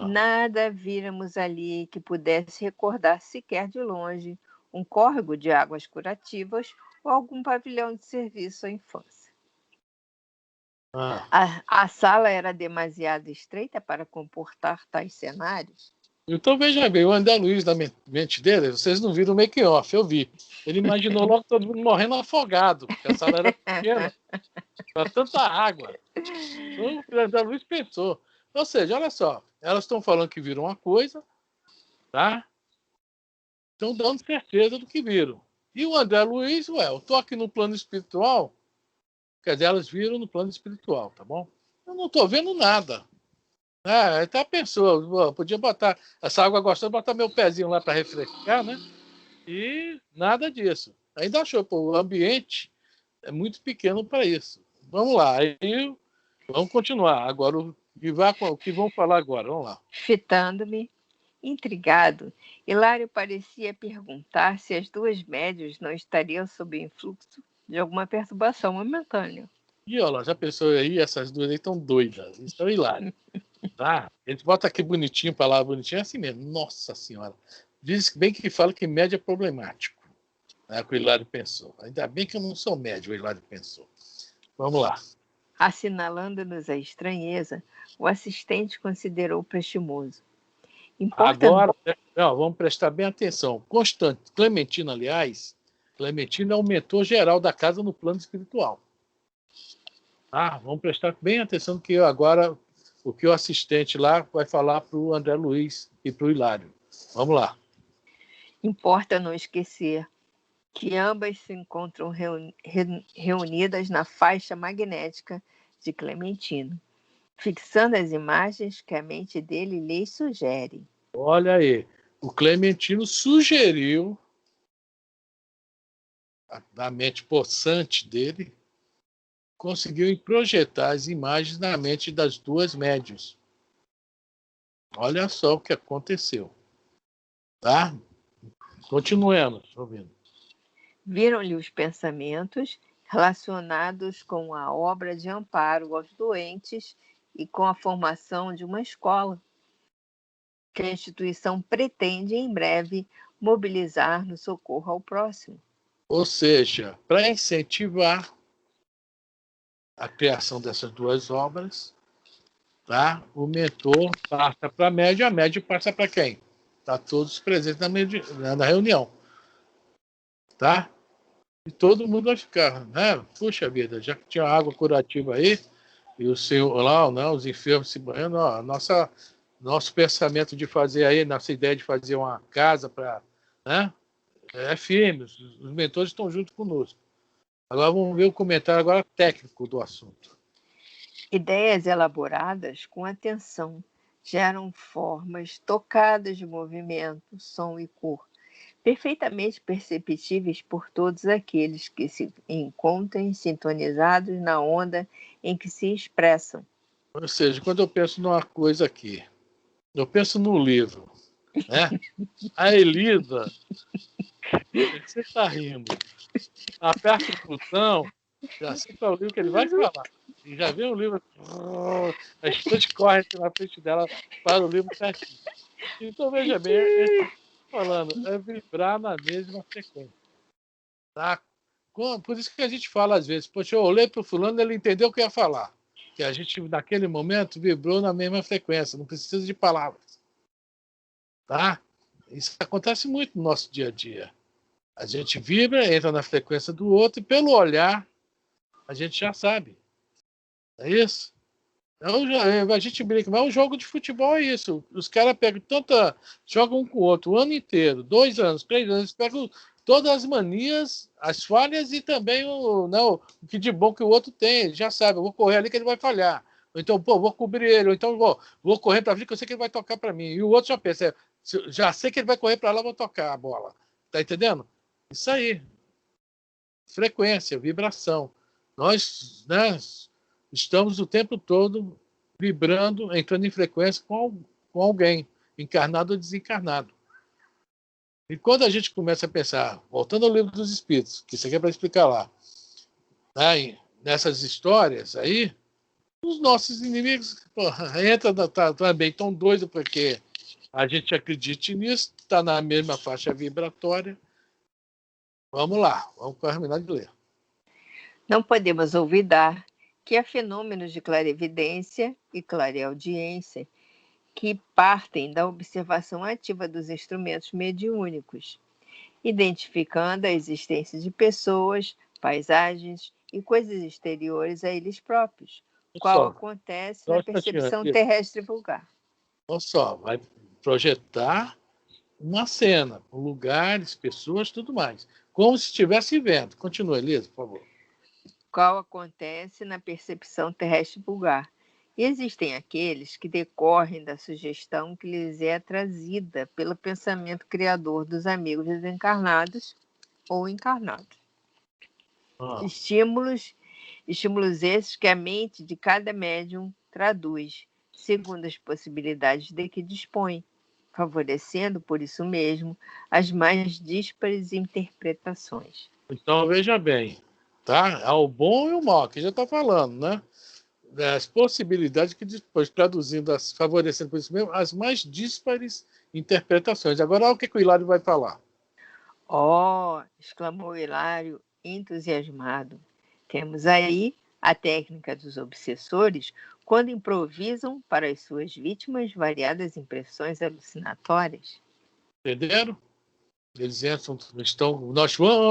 Nada víramos ali que pudesse recordar sequer de longe um córrego de águas curativas ou algum pavilhão de serviço à infância. A sala era demasiado estreita para comportar tais cenários. Então veja bem, o André Luiz, da mente dele, vocês não viram o make-off, eu vi. Ele imaginou logo todo mundo morrendo afogado, porque a sala era pequena, para tanta água. Então o André Luiz pensou. Ou seja, olha só, elas estão falando que viram uma coisa, tá? Estão dando certeza do que viram. E o André Luiz, eu estou aqui no plano espiritual, quer dizer, elas viram no plano espiritual, tá bom? Eu não estou vendo nada. Até pensou, podia botar essa água gostosa, botar meu pezinho lá para refrescar, né? E nada disso. Ainda achou, o ambiente é muito pequeno para isso. Vamos lá, aí vamos continuar. Agora, o que vão falar agora? Vamos lá. Fitando-me, intrigado, Hilário parecia perguntar se as duas médias não estariam sob influxo de alguma perturbação momentânea. E olha, já pensou aí, essas duas aí estão doidas. Isso é o Hilário. Tá? A gente bota aqui bonitinho, palavra bonitinha, é assim mesmo. Nossa Senhora. Diz bem que fala que médio é problemático. É o que o Hilário pensou. Ainda bem que eu não sou médio, o Hilário pensou. Vamos lá. Assinalando-nos a estranheza, o assistente considerou prestimoso. Agora, vamos prestar bem atenção. Clementina, aliás, Clementina é o mentor geral da casa no plano espiritual. Tá? Vamos prestar bem atenção que agora o que o assistente lá vai falar para o André Luiz e para o Hilário. Vamos lá. Importa não esquecer que ambas se encontram reunidas na faixa magnética de Clementino, fixando as imagens que a mente dele lhes sugere. Olha aí, o Clementino sugeriu a mente possante dele, conseguiu projetar as imagens na mente das duas médiuns. Olha só o que aconteceu. Tá? Continuemos ouvindo. Viram-lhe os pensamentos relacionados com a obra de amparo aos doentes e com a formação de uma escola, que a instituição pretende em breve mobilizar no socorro ao próximo. Ou seja, para incentivar a criação dessas duas obras, tá? O mentor passa para a média passa para quem? Está todos presentes na reunião. Tá? E todo mundo vai ficar, né? Puxa vida, já que tinha água curativa aí, e o senhor lá, não, os enfermos se banhando, ó, nosso pensamento de fazer aí, nossa ideia de fazer uma casa para, né? É firme, os mentores estão junto conosco. Agora vamos ver o comentário agora técnico do assunto. Ideias elaboradas com atenção geram formas tocadas de movimento, som e cor, perfeitamente perceptíveis por todos aqueles que se encontrem sintonizados na onda em que se expressam. Ou seja, quando eu penso numa coisa aqui, eu penso no livro, né? A Elisa, você está rindo, aperta o botão, já sei qual é o livro que ele vai falar. E já vê o livro, as pessoas correm aqui na frente dela para o livro certinho. Então, veja bem, falando, é vibrar na mesma frequência. Tá? Por isso que a gente fala às vezes, poxa, eu olhei para o fulano, ele entendeu o que eu ia falar. Que a gente, naquele momento, vibrou na mesma frequência, não precisa de palavras. Tá? Isso acontece muito no nosso dia a dia. A gente vibra, entra na frequência do outro, e pelo olhar, a gente já sabe. É isso? A gente brinca, mas o jogo de futebol é isso. Os caras pegam jogam um com o outro o ano inteiro, 2 anos, 3 anos, pegam todas as manias, as falhas e também o que de bom que o outro tem. Ele já sabe, eu vou correr ali que ele vai falhar. Ou então, vou cobrir ele, ou então vou correr para frente que eu sei que ele vai tocar para mim. E o outro já pensa, já sei que ele vai correr para lá, vou tocar a bola. Tá entendendo? Isso aí. Frequência, vibração. Nós, né, estamos o tempo todo vibrando, entrando em frequência com alguém, encarnado ou desencarnado. E quando a gente começa a pensar, voltando ao livro dos Espíritos, que isso aqui é para explicar lá, né, nessas histórias aí, os nossos inimigos entram também tão doidos porque a gente acredite nisso, está na mesma faixa vibratória. Vamos lá, vamos terminar de ler. Não podemos olvidar que há fenômenos de clarevidência e clareaudiência que partem da observação ativa dos instrumentos mediúnicos, identificando a existência de pessoas, paisagens e coisas exteriores a eles próprios, qual acontece na percepção terrestre vulgar. Olha só, vai projetar uma cena, com lugares, pessoas, tudo mais, como se estivesse vendo. Continua, Elisa, por favor. Qual acontece na percepção terrestre vulgar. E existem aqueles que decorrem da sugestão que lhes é trazida pelo pensamento criador dos amigos desencarnados ou encarnados. Estímulos esses que a mente de cada médium traduz, segundo as possibilidades de que dispõe, favorecendo, por isso mesmo, as mais díspares interpretações. Então, veja bem, tá? Há o bom e o mal, que já está falando, né? As possibilidades que depois, traduzindo, favorecendo por isso mesmo, as mais díspares interpretações. Agora, olha o que o Hilário vai falar. Exclamou o Hilário, entusiasmado. Temos aí a técnica dos obsessores quando improvisam para as suas vítimas variadas impressões alucinatórias. Entenderam? Eles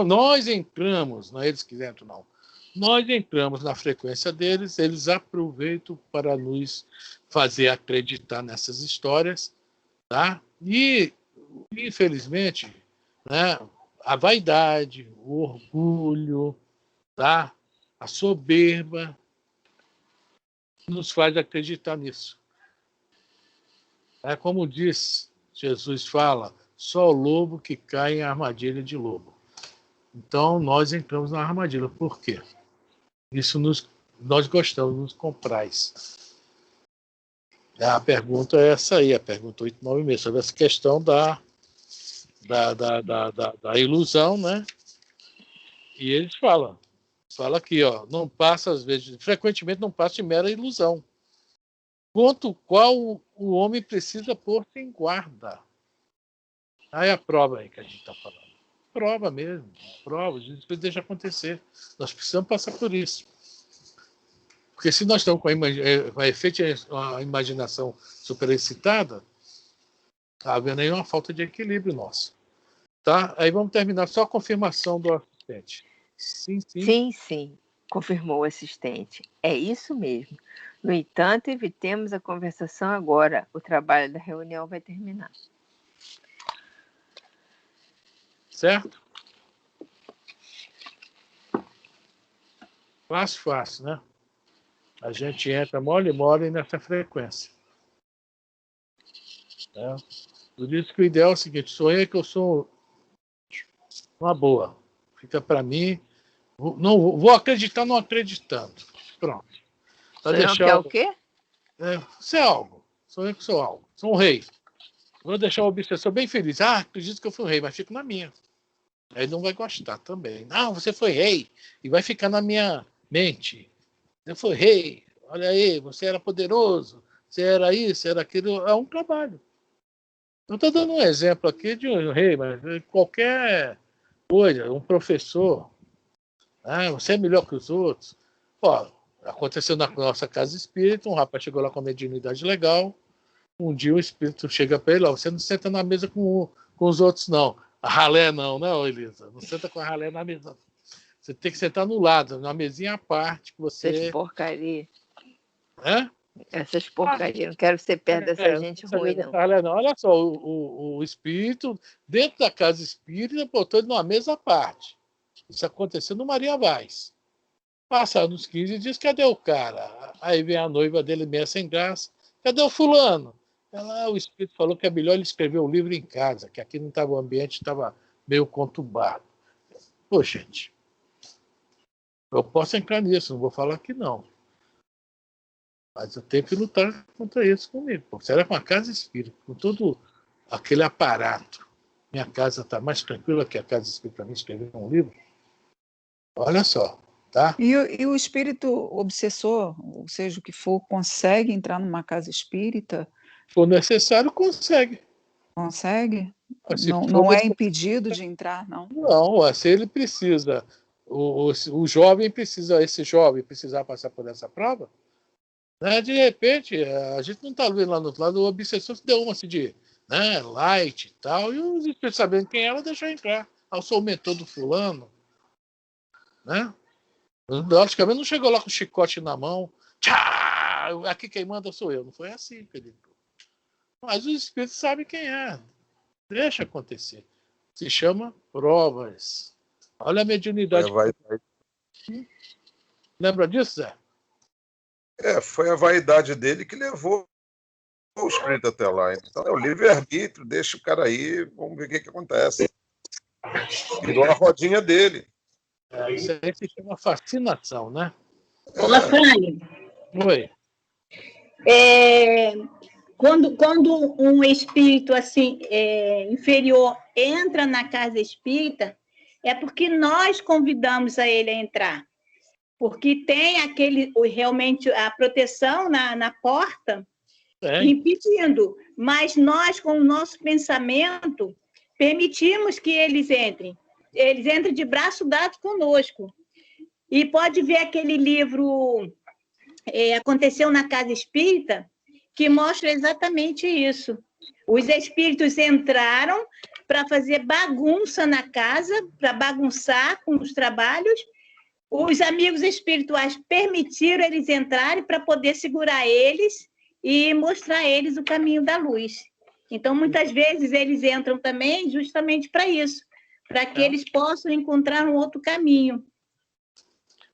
nós entramos, não é eles que entram, não. Nós entramos na frequência deles, eles aproveitam para nos fazer acreditar nessas histórias, tá? E, infelizmente, né, a vaidade, o orgulho, tá? A soberba, nos faz acreditar nisso. É como diz, Jesus fala, só o lobo que cai em armadilha de lobo. Então, nós entramos na armadilha. Por quê? Nós gostamos, nos comprais. A pergunta é essa aí, a pergunta 896, sobre essa questão da ilusão, né? E eles falam aqui, ó, não passa, às vezes, frequentemente não passa de mera ilusão, quanto o qual o homem precisa pôr-se em guarda. Aí a prova aí que a gente está falando. Prova mesmo, prova, a gente deixa acontecer. Nós precisamos passar por isso. Porque se nós estamos com a efeito a imaginação superexcitada, está havendo aí uma falta de equilíbrio nosso. Tá? Aí vamos terminar só a confirmação do assistente. Sim, sim. Sim, sim, confirmou o assistente. É isso mesmo. No entanto, evitemos a conversação agora. O trabalho da reunião vai terminar. Certo? Fácil, né? A gente entra mole nessa frequência. Né? Por isso que o ideal é o seguinte, sonhei que eu sou uma boa. Fica para mim. Não vou acreditar não acreditando. Pronto. Sonhou que é o quê? Ser algo. Sonhei que sou algo. Sou um rei. Vou deixar o obsessor bem feliz. Acredito que eu fui um rei, mas fico na minha. Aí não vai gostar também. Não, você foi rei. E vai ficar na minha mente. Você foi rei. Olha aí, você era poderoso. Você era isso, era aquilo. É um trabalho. Eu estou dando um exemplo aqui de um rei, mas qualquer coisa, um professor. Você é melhor que os outros. Ó, aconteceu na nossa casa espírita, um rapaz chegou lá com a mediunidade legal. Um dia o espírito chega para ele, você não senta na mesa com os outros, não. A ralé não, Elisa? Não senta com a ralé na mesa. Você tem que sentar no lado, na mesinha à parte. Que você... Essas porcaria. É? Essas porcarias. Não quero ser perto dessa gente ruim, não. Não. Olha só, o espírito, dentro da casa espírita, botou ele numa mesa à parte. Isso aconteceu no Maria Vaz. Passaram uns 15 dias, cadê o cara? Aí vem a noiva dele meio sem graça. Cadê o fulano? O espírito falou que é melhor ele escrever o livro em casa, que aqui não estava, o ambiente estava meio conturbado. Pô, gente, eu posso entrar nisso, não vou falar que não. Mas eu tenho que lutar contra isso comigo. Porque se era com a casa espírita, com todo aquele aparato, minha casa está mais tranquila que a casa espírita para mim escrever um livro. Olha só, tá? E o espírito obsessor, ou seja, o que for, consegue entrar numa casa espírita? Se for necessário, consegue. Consegue? Não é impedido de entrar, não? Não, se ele precisa, o jovem precisa, esse jovem precisar passar por essa prova, né? De repente, a gente não está vendo lá no outro lado, o obsessor se deu uma assim de light e tal, e os espíritos sabendo quem ela, deixou entrar. Eu sou o mentor do fulano, né? Logicamente não chegou lá com o chicote na mão, tchá, aqui quem manda sou eu. Não foi assim, querido. Mas os espíritos sabem quem é. Deixa acontecer. Se chama provas. Olha a mediunidade. Lembra disso, Zé? Foi a vaidade dele que levou o espírito até lá. Então é o livre-arbítrio, deixa o cara aí, vamos ver o que acontece. Virou a rodinha dele. Isso aí se chama fascinação, né? Olá, Frânio. Oi. Quando um espírito assim inferior entra na casa espírita, é porque nós convidamos a ele a entrar. Porque tem realmente a proteção na porta impedindo. Mas nós, com o nosso pensamento, permitimos que eles entrem. Eles entram de braço dado conosco. E pode ver aquele livro Aconteceu na Casa Espírita, que mostra exatamente isso. Os espíritos entraram para fazer bagunça na casa, para bagunçar com os trabalhos. Os amigos espirituais permitiram eles entrarem para poder segurar eles e mostrar a eles o caminho da luz. Então, muitas vezes, eles entram também justamente para isso, para que eles possam encontrar um outro caminho.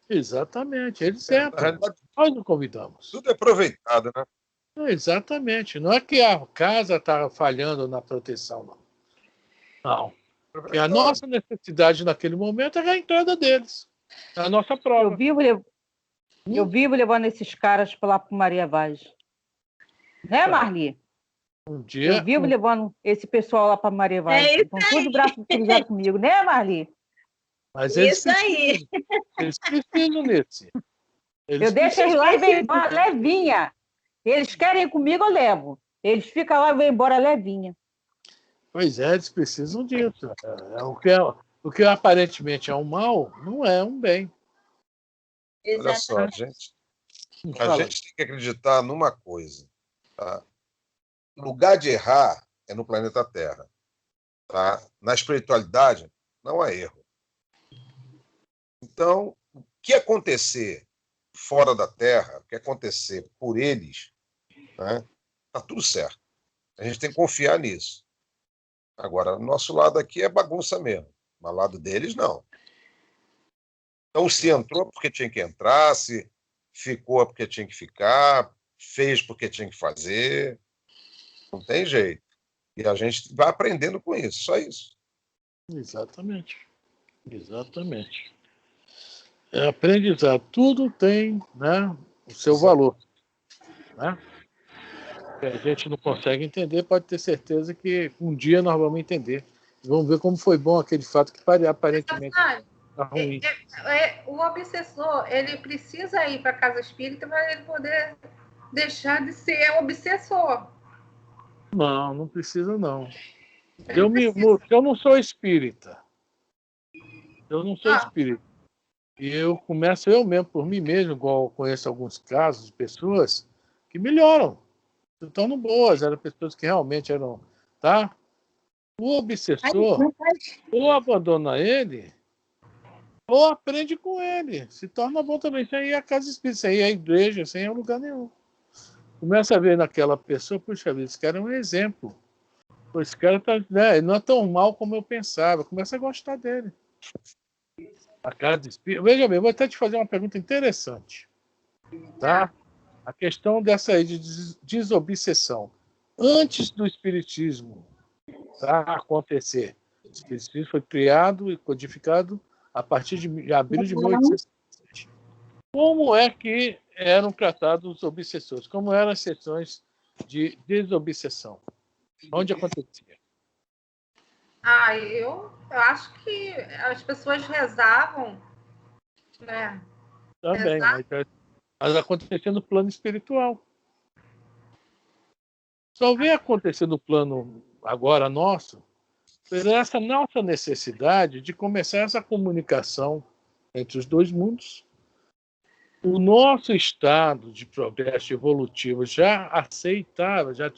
Exatamente, eles entram. Nós não convidamos. Tudo é aproveitado, né? Exatamente. Não é que a casa está falhando na proteção, não. Não. Porque a nossa necessidade naquele momento é a entrada deles. É a nossa prova. Eu vivo levando esses caras lá para Maria Vaz. Né, Marli? Um dia... Eu vivo levando esse pessoal lá para Maria Vaz. Estão todos de braço cruzado comigo, né, Marli? Mas isso aí. Eles precisam desse. Eu deixo eles lá e venho embora levinha. Eles querem ir comigo, eu levo. Eles ficam lá e vêm embora levinha. Pois é, eles precisam disso. O que aparentemente é um mal, não é um bem. Olha só, a gente tem que acreditar numa coisa. Tá? O lugar de errar é no planeta Terra. Tá? Na espiritualidade, não há erro. Então, o que acontecer fora da Terra, o que acontecer por eles, né, tá tudo certo. A gente tem que confiar nisso. Agora, o nosso lado aqui é bagunça mesmo. Mas o lado deles, não. Então, se entrou porque tinha que entrar, se ficou porque tinha que ficar, fez porque tinha que fazer. Não tem jeito. E a gente vai aprendendo com isso, só isso. Exatamente. É aprendizado. Tudo tem, né, o seu valor. Né? A gente não consegue entender, pode ter certeza que um dia nós vamos entender. Vamos ver como foi bom aquele fato que aparentemente está ruim. O obsessor, ele precisa ir para a casa espírita para ele poder deixar de ser obsessor. Não precisa, não. Eu não sou espírita. E eu começo eu mesmo, por mim mesmo, igual eu conheço alguns casos de pessoas que melhoram. Se tornam boas, eram pessoas que realmente eram... Tá? O obsessor, ou abandona ele, ou aprende com ele. Se torna bom também. Isso aí é a casa espírita, isso aí é a igreja, isso aí é lugar nenhum. Começa a ver naquela pessoa, puxa vida, esse cara é um exemplo. Esse cara tá, né, ele não é tão mal como eu pensava. Começa a gostar dele. A casa espírita... Veja bem, vou até te fazer uma pergunta interessante. Tá? A questão dessa aí de desobsessão. Antes do espiritismo acontecer, o espiritismo foi criado e codificado a partir de abril de 1867. Como é que eram tratados os obsessores? Como eram as sessões de desobsessão? Onde acontecia? Eu acho que as pessoas rezavam, né? Também, mas acontecia no plano espiritual. Só vem acontecer no plano agora nosso, por essa nossa necessidade de começar essa comunicação entre os dois mundos. O nosso estado de progresso evolutivo já aceitava, já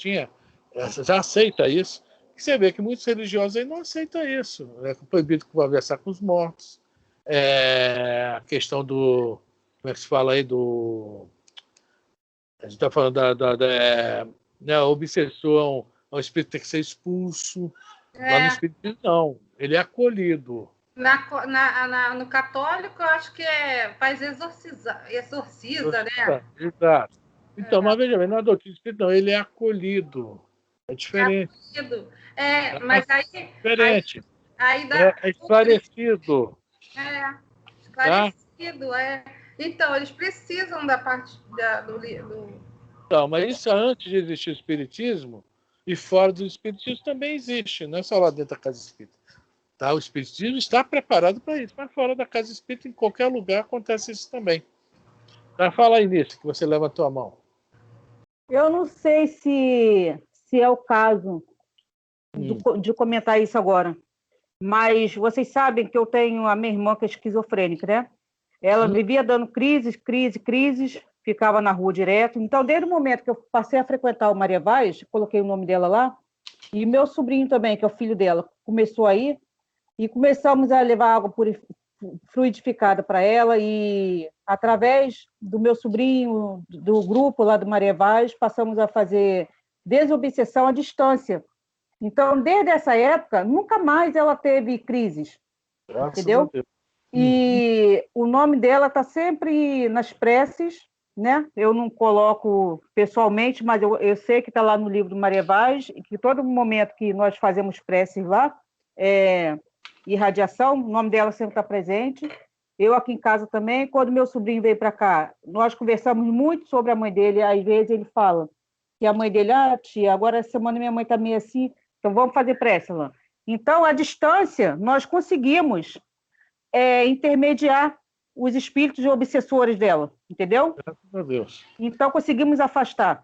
aceita isso. E você vê que muitos religiosos aí não aceitam isso. É proibido conversar com os mortos. A questão do... Como é que se fala aí? A gente está falando o obsessor é um espírito que tem que ser expulso. Lá no espiritismo, não. Ele é acolhido. No católico, eu acho que faz exorciza, né? Exato. Então, mas veja bem, na doutrina espírita, não, ele é acolhido. É diferente. É acolhido. Mas aí... Diferente. Aí dá... É esclarecido. Esclarecido, Então, eles precisam da parte do... Então, mas isso antes de existir o espiritismo, e fora do espiritismo também existe, não é só lá dentro da casa espírita. Tá? O espiritismo está preparado para isso, mas fora da casa espírita, em qualquer lugar, acontece isso também. Tá? Fala aí nisso, que você levantou a mão. Eu não sei se é o caso de comentar isso agora, mas vocês sabem que eu tenho a minha irmã que é esquizofrênica, né? Ela vivia dando crises, ficava na rua direto. Então, desde o momento que eu passei a frequentar o Maria Vaz, coloquei o nome dela lá, e meu sobrinho também, que é o filho dela, começou a ir, e começamos a levar água fluidificada para ela, e através do meu sobrinho, do grupo lá do Maria Vaz, passamos a fazer desobsessão à distância. Então, desde essa época, nunca mais ela teve crises, Graças entendeu? a Deus. E o nome dela está sempre nas preces, né? Eu não coloco pessoalmente, mas eu sei que está lá no livro do Maria Vaz, e que todo momento que nós fazemos preces lá, irradiação, o nome dela sempre está presente. Eu aqui em casa também, quando meu sobrinho veio para cá, nós conversamos muito sobre a mãe dele, às vezes ele fala que a mãe dele, tia, agora essa semana minha mãe está meio assim, então vamos fazer prece lá. Então, à distância, nós conseguimos intermediar os espíritos obsessores dela, entendeu? Graças a Deus. Então, conseguimos afastar.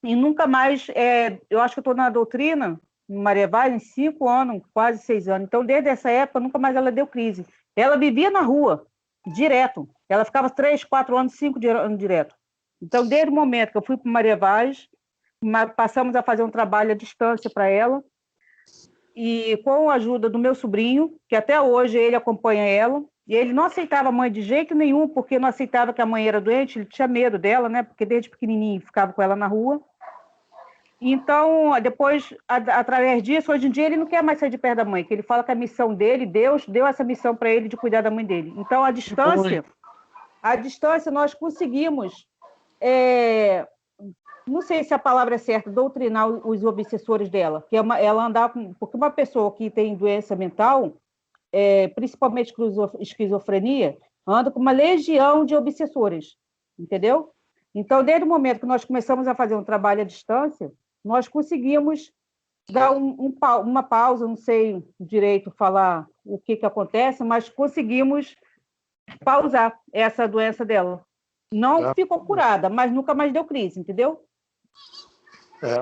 E nunca mais, eu acho que eu estou na doutrina, Maria Vaz, em 5 anos, quase 6 anos. Então, desde essa época, nunca mais ela deu crise. Ela vivia na rua, direto. Ela ficava 3, 4 anos, 5 anos direto. Então, desde o momento que eu fui para Maria Vaz, passamos a fazer um trabalho à distância para ela, e com a ajuda do meu sobrinho, que até hoje ele acompanha ela, e ele não aceitava a mãe de jeito nenhum, porque não aceitava que a mãe era doente, ele tinha medo dela, né? Porque desde pequenininho ficava com ela na rua. Então, depois, através disso, hoje em dia ele não quer mais sair de perto da mãe, que ele fala que a missão dele, Deus deu essa missão para ele de cuidar da mãe dele. Então, à distância nós conseguimos, não sei se a palavra é certa, doutrinar os obsessores dela, que ela andava porque uma pessoa que tem doença mental, principalmente esquizofrenia, anda com uma legião de obsessores, entendeu? Então, desde o momento que nós começamos a fazer um trabalho à distância, nós conseguimos dar uma pausa, não sei direito falar o que acontece, mas conseguimos pausar essa doença dela. Não ficou curada, mas nunca mais deu crise, entendeu?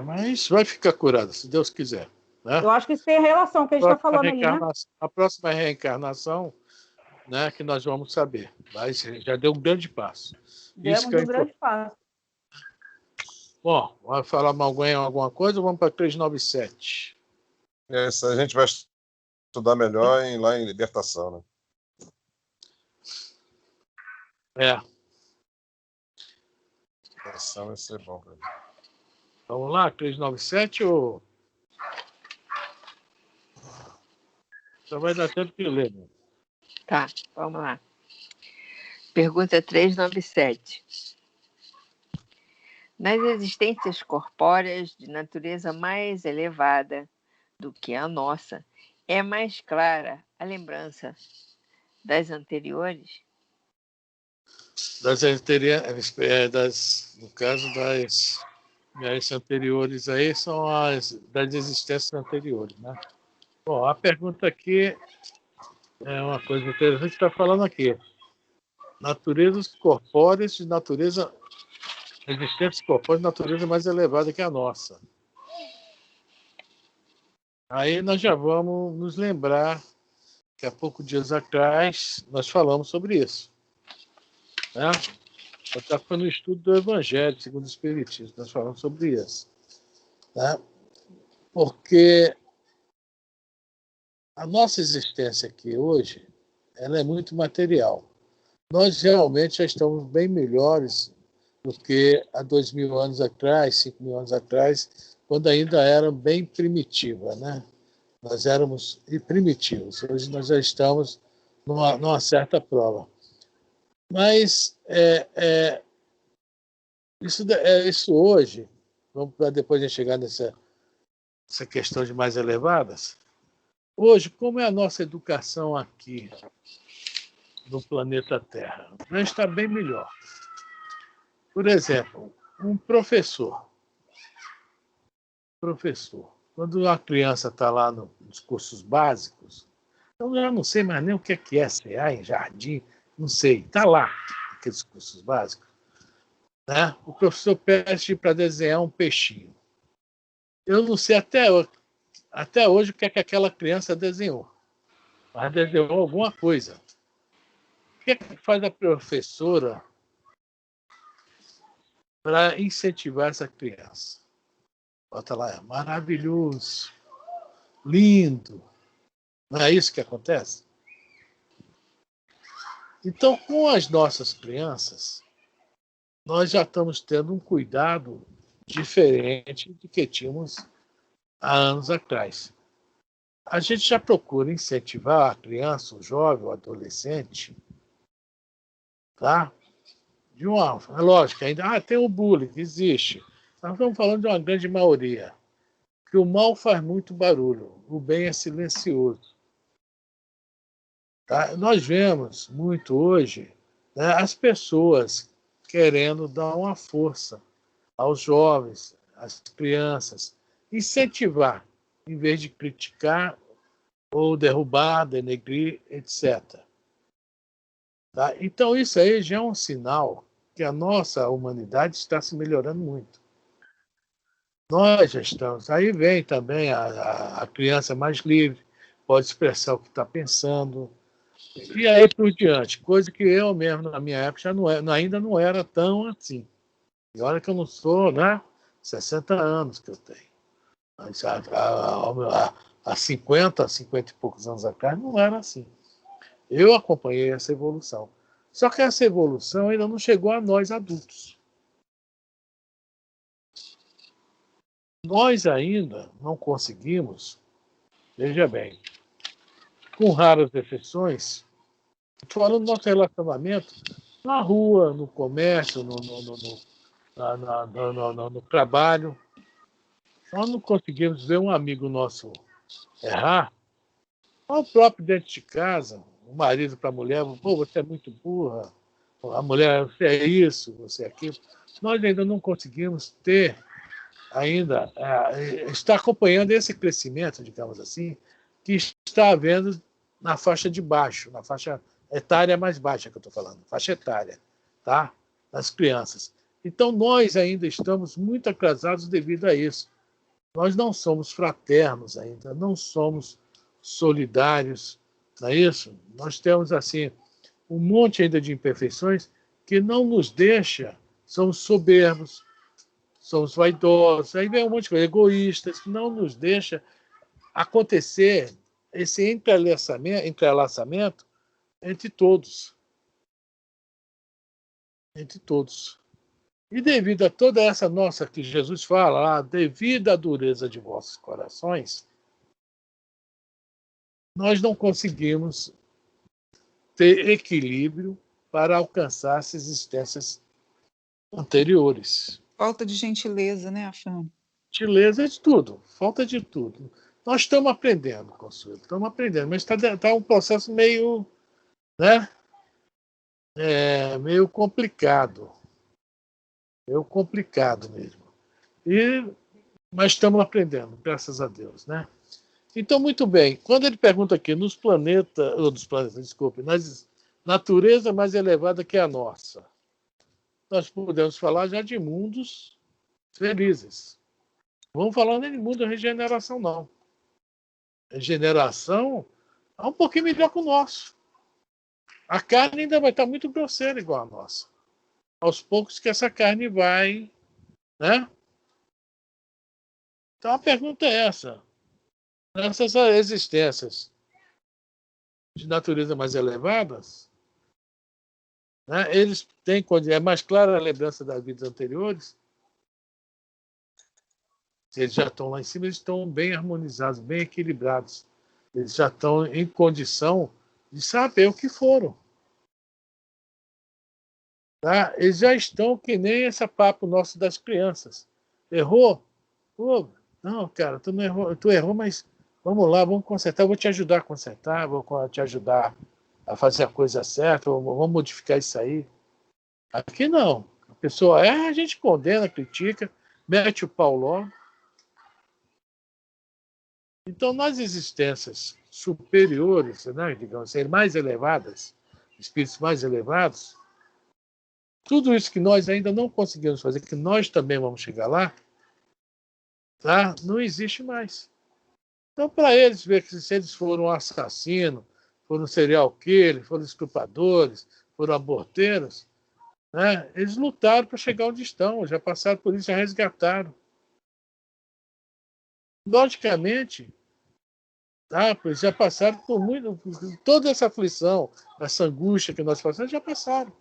Mas vai ficar curada, se Deus quiser. Né? Eu acho que isso tem relação que a gente está falando aí, né? A próxima reencarnação, né, que nós vamos saber. Mas já deu um grande passo. Demos um grande passo. Bom, vai falar alguma coisa ou vamos para 397? Essa a gente vai estudar melhor lá em Libertação, né? Libertação vai ser bom para mim. Vamos lá, 397 ou... Só vai dar tempo de ler. Né? Tá, vamos lá. Pergunta 397. Nas existências corpóreas de natureza mais elevada do que a nossa, é mais clara a lembrança das anteriores? No caso das anteriores aí, são as das existências anteriores, né? Bom, a pergunta aqui é uma coisa interessante, está falando aqui. Naturezas corpóreas de natureza... Existências corpóreas de natureza mais elevada que a nossa. Aí nós já vamos nos lembrar que há poucos dias atrás nós falamos sobre isso. Né? Até foi no estudo do Evangelho, segundo o Espiritismo, nós falamos sobre isso. Né? Porque a nossa existência aqui hoje, ela é muito material. Nós realmente já estamos bem melhores do que há 2.000 anos atrás, 5.000 anos atrás, quando ainda era bem primitiva, né? Nós éramos primitivos. Hoje nós já estamos numa certa prova. Mas isso hoje, vamos para depois de chegar nessa questão de mais elevadas. Hoje, como é a nossa educação aqui no planeta Terra? Já está bem melhor. Por exemplo, um professor, quando a criança está lá nos cursos básicos, eu já não sei mais nem o que é CA em jardim, não sei, está lá, aqueles cursos básicos. Né? O professor pede para desenhar um peixinho. Eu não sei até hoje o que é que aquela criança desenhou, mas desenhou alguma coisa. O que é que faz a professora para incentivar essa criança? Bota lá, maravilhoso, lindo. Não é isso que acontece? Então, com as nossas crianças, nós já estamos tendo um cuidado diferente do que tínhamos há anos atrás. A gente já procura incentivar a criança, o jovem, o adolescente, tá? É lógico, ainda tem o bullying, que existe. Nós estamos falando de uma grande maioria. Que o mal faz muito barulho, o bem é silencioso. Tá? Nós vemos muito hoje, né, as pessoas querendo dar uma força aos jovens, às crianças, incentivar, em vez de criticar ou derrubar, denegrir, etc. Tá? Então, isso aí já é um sinal que a nossa humanidade está se melhorando muito. Nós já estamos. Aí vem também a criança mais livre, pode expressar o que está pensando, e aí por diante, coisa que eu mesmo, na minha época, ainda não era tão assim. E olha que eu não sou, né? 60 anos que eu tenho. Mas há 50 e poucos anos atrás, não era assim. Eu acompanhei essa evolução. Só que essa evolução ainda não chegou a nós adultos. Nós ainda não conseguimos, veja bem, com raras exceções, falando do nosso relacionamento na rua, no comércio, no trabalho. Nós não conseguimos ver um amigo nosso errar, ou o próprio dentro de casa, o marido para a mulher, pô, você é muito burra, a mulher, você é isso, você é aquilo. Nós ainda não conseguimos ter, está acompanhando esse crescimento, digamos assim, que está havendo na faixa de baixo, na faixa etária mais baixa que eu estou falando, faixa etária, tá? Das crianças. Então, nós ainda estamos muito atrasados devido a isso. Nós não somos fraternos ainda, não somos solidários, não é isso? Nós temos, assim, um monte ainda de imperfeições que não nos deixa, somos soberbos, somos vaidosos, aí vem um monte de coisa, egoístas, que não nos deixa acontecer esse entrelaçamento entre todos. Entre todos. E devido a toda essa nossa, que Jesus fala, devido à dureza de vossos corações, nós não conseguimos ter equilíbrio para alcançar as existências anteriores. Falta de gentileza, né, Afã? Gentileza é de tudo, falta de tudo. Nós estamos aprendendo, Consuelo, estamos aprendendo, mas está um processo meio, né, meio complicado. Meio complicado mesmo. Mas estamos aprendendo, graças a Deus, né? Então, muito bem. Quando ele pergunta aqui, nos planetas, desculpe, nas natureza mais elevada que a nossa, nós podemos falar já de mundos felizes. Vamos falar nem de mundo de regeneração, não. Regeneração é um pouquinho melhor que o nosso. A carne ainda vai estar muito grosseira igual a nossa. Aos poucos que essa carne vai, né? Então a pergunta é essa. Nessas existências de natureza mais elevadas, né, eles têm, é mais clara a lembrança das vidas anteriores, eles já estão lá em cima, eles estão bem harmonizados, bem equilibrados. Eles já estão em condição de saber o que foram. Tá? Eles já estão que nem esse papo nosso das crianças. Errou? Pô, não, cara, tu errou, mas vamos lá, vamos consertar, eu vou te ajudar a consertar, vou te ajudar a fazer a coisa certa, vamos modificar isso aí. Aqui não. A pessoa a gente condena, critica, mete o pau logo. Então, nas existências superiores, né, digamos assim, mais elevadas, espíritos mais elevados, tudo isso que nós ainda não conseguimos fazer, que nós também vamos chegar lá, tá? Não existe mais. Então, para eles ver que se eles foram assassinos, foram serial killers, foram estupradores, foram aborteiros, né? Eles lutaram para chegar onde estão, já passaram por isso, já resgataram. Logicamente, tá? Pois já passaram por toda essa aflição, essa angústia que nós passamos, já passaram.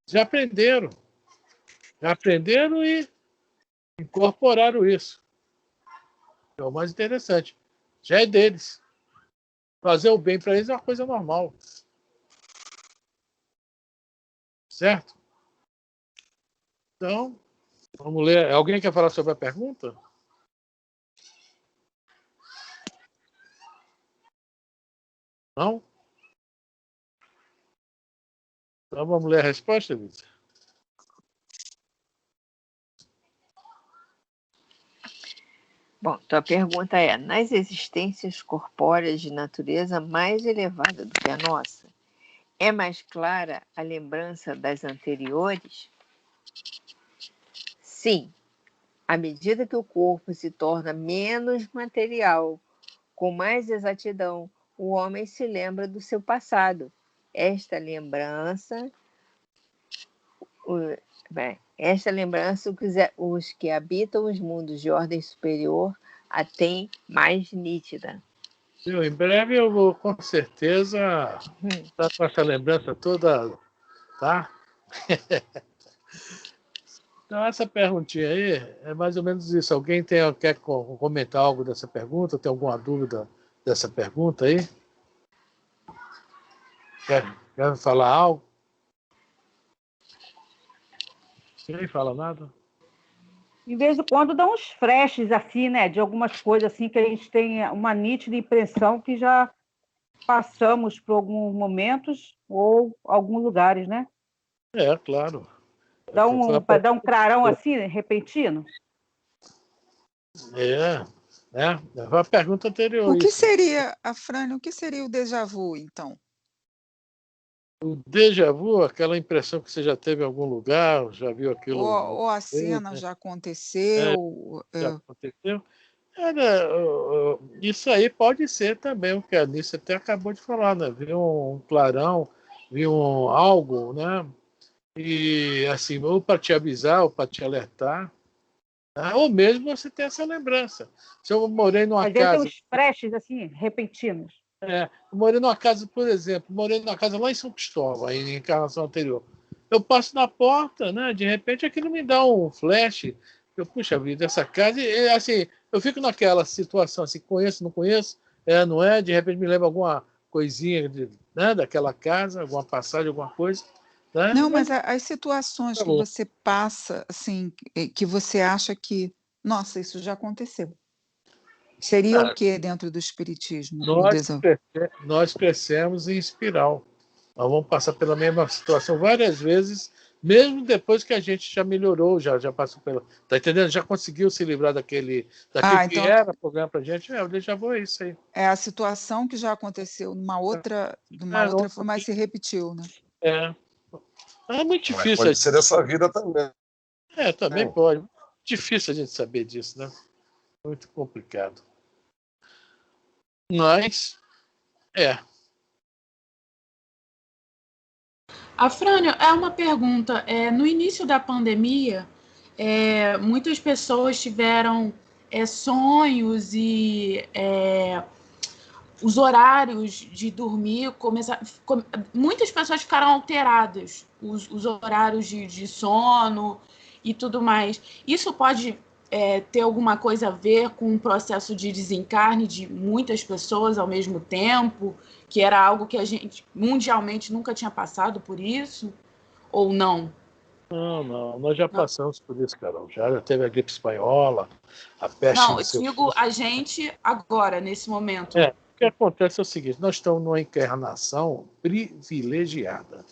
Já aprenderam. Já aprenderam e incorporaram isso. É o mais interessante. Já é deles. Fazer o bem para eles é uma coisa normal. Certo? Então, vamos ler. Alguém quer falar sobre a pergunta? Não? Então vamos ler a resposta, Lisa? Bom, então a pergunta é: nas existências corpóreas de natureza mais elevada do que a nossa, é mais clara a lembrança das anteriores? Sim, à medida que o corpo se torna menos material, com mais exatidão, o homem se lembra do seu passado. Esta lembrança, os que habitam os mundos de ordem superior a têm mais nítida. Em breve eu vou, com certeza, estar com essa lembrança toda, tá? Então, essa perguntinha aí é mais ou menos isso. Alguém quer comentar algo dessa pergunta? Tem alguma dúvida dessa pergunta aí? Quer falar algo? Ninguém fala nada? De vez em quando dá uns flashes assim, né? De algumas coisas assim que a gente tem uma nítida impressão que já passamos por alguns momentos ou alguns lugares, né? É, claro. Para dar um clarão assim, repentino? Foi a pergunta anterior. O que seria, Afrânio, o que seria o déjà vu, então? O déjà vu, aquela impressão que você já teve em algum lugar, já viu aquilo. Ou a cena já aconteceu. Já aconteceu. Isso aí pode ser também o que a Anice até acabou de falar, né? Viu um clarão, viu algo, né? E assim, ou para te avisar, ou para te alertar, né? Ou mesmo você ter essa lembrança. Se eu morei numa Às vezes casa. tem uns flashes assim, repentinos. Eu morei numa casa, por exemplo, morei numa casa lá em São Cristóvão, em encarnação anterior. Eu passo na porta, né? De repente aquilo me dá um flash. Eu, puxa vida, essa casa. E, assim, eu fico naquela situação assim, conheço, não conheço, não é? De repente me lembra alguma coisinha né, daquela casa, alguma passagem, alguma coisa. Né? Não, mas as situações que você passa, assim, que você acha que, nossa, isso já aconteceu. Seria o que dentro do espiritismo? Nós crescemos em espiral. Nós vamos passar pela mesma situação várias vezes, mesmo depois que a gente já melhorou, já passou pela. Tá entendendo? Já conseguiu se livrar daquilo então, que era problema para a gente. O déjà vu é isso aí. É a situação que já aconteceu numa outra forma, mas se repetiu, né? É muito difícil. Mas pode ser dessa vida também. Também pode. Difícil a gente saber disso, né? Muito complicado. Mas, Afrânio, é uma pergunta. No início da pandemia, muitas pessoas tiveram sonhos e os horários de dormir muitas pessoas ficaram alteradas, os horários de sono e tudo mais. Isso pode ter alguma coisa a ver com o processo de desencarne de muitas pessoas ao mesmo tempo, que era algo que a gente mundialmente nunca tinha passado por isso, ou não? Não, nós já passamos por isso, Carol. Já teve a gripe espanhola, a peste. Não, eu digo a gente agora, nesse momento. O que acontece é o seguinte: nós estamos numa encarnação privilegiada,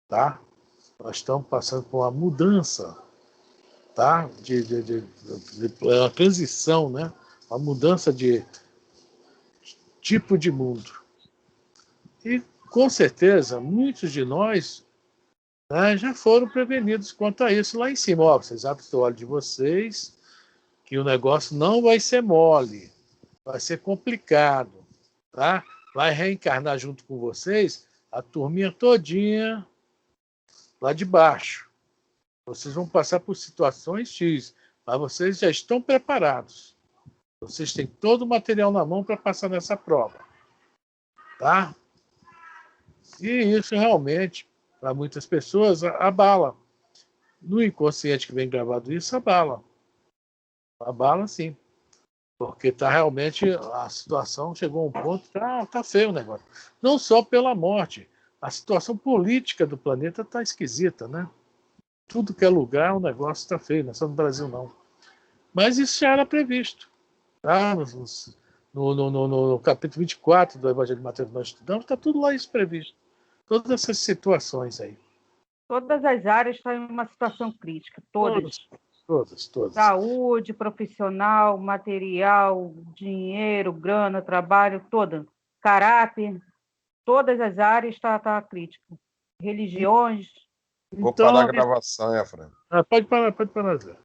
tá? Nós estamos passando por uma mudança, tá? Uma transição, né? Uma mudança de tipo de mundo. E, com certeza, muitos de nós, né, já foram prevenidos quanto a isso lá em cima. Vocês abrem o olho de vocês, que o negócio não vai ser mole, vai ser complicado, tá? Vai reencarnar junto com vocês a turminha todinha lá de baixo. Vocês vão passar por situações X, mas vocês já estão preparados. Vocês têm todo o material na mão para passar nessa prova, tá? E isso realmente, para muitas pessoas, abala. No inconsciente que vem gravado isso, abala. Abala, sim. Porque realmente a situação chegou a um ponto que tá feio o negócio. Não só pela morte, a situação política do planeta está esquisita, né? Tudo que é lugar, o negócio está feio, não é só no Brasil, não. Mas isso já era previsto. Tá? No capítulo 24 do Evangelho de Mateus, nós estudamos, está tudo lá isso previsto. Todas essas situações aí. Todas as áreas estão em uma situação crítica, todas. Todas. Saúde, profissional, material, dinheiro, grana, trabalho, toda. Caráter, todas as áreas está crítica. Religiões. Vou parar a gravação, Efraim. Pode parar,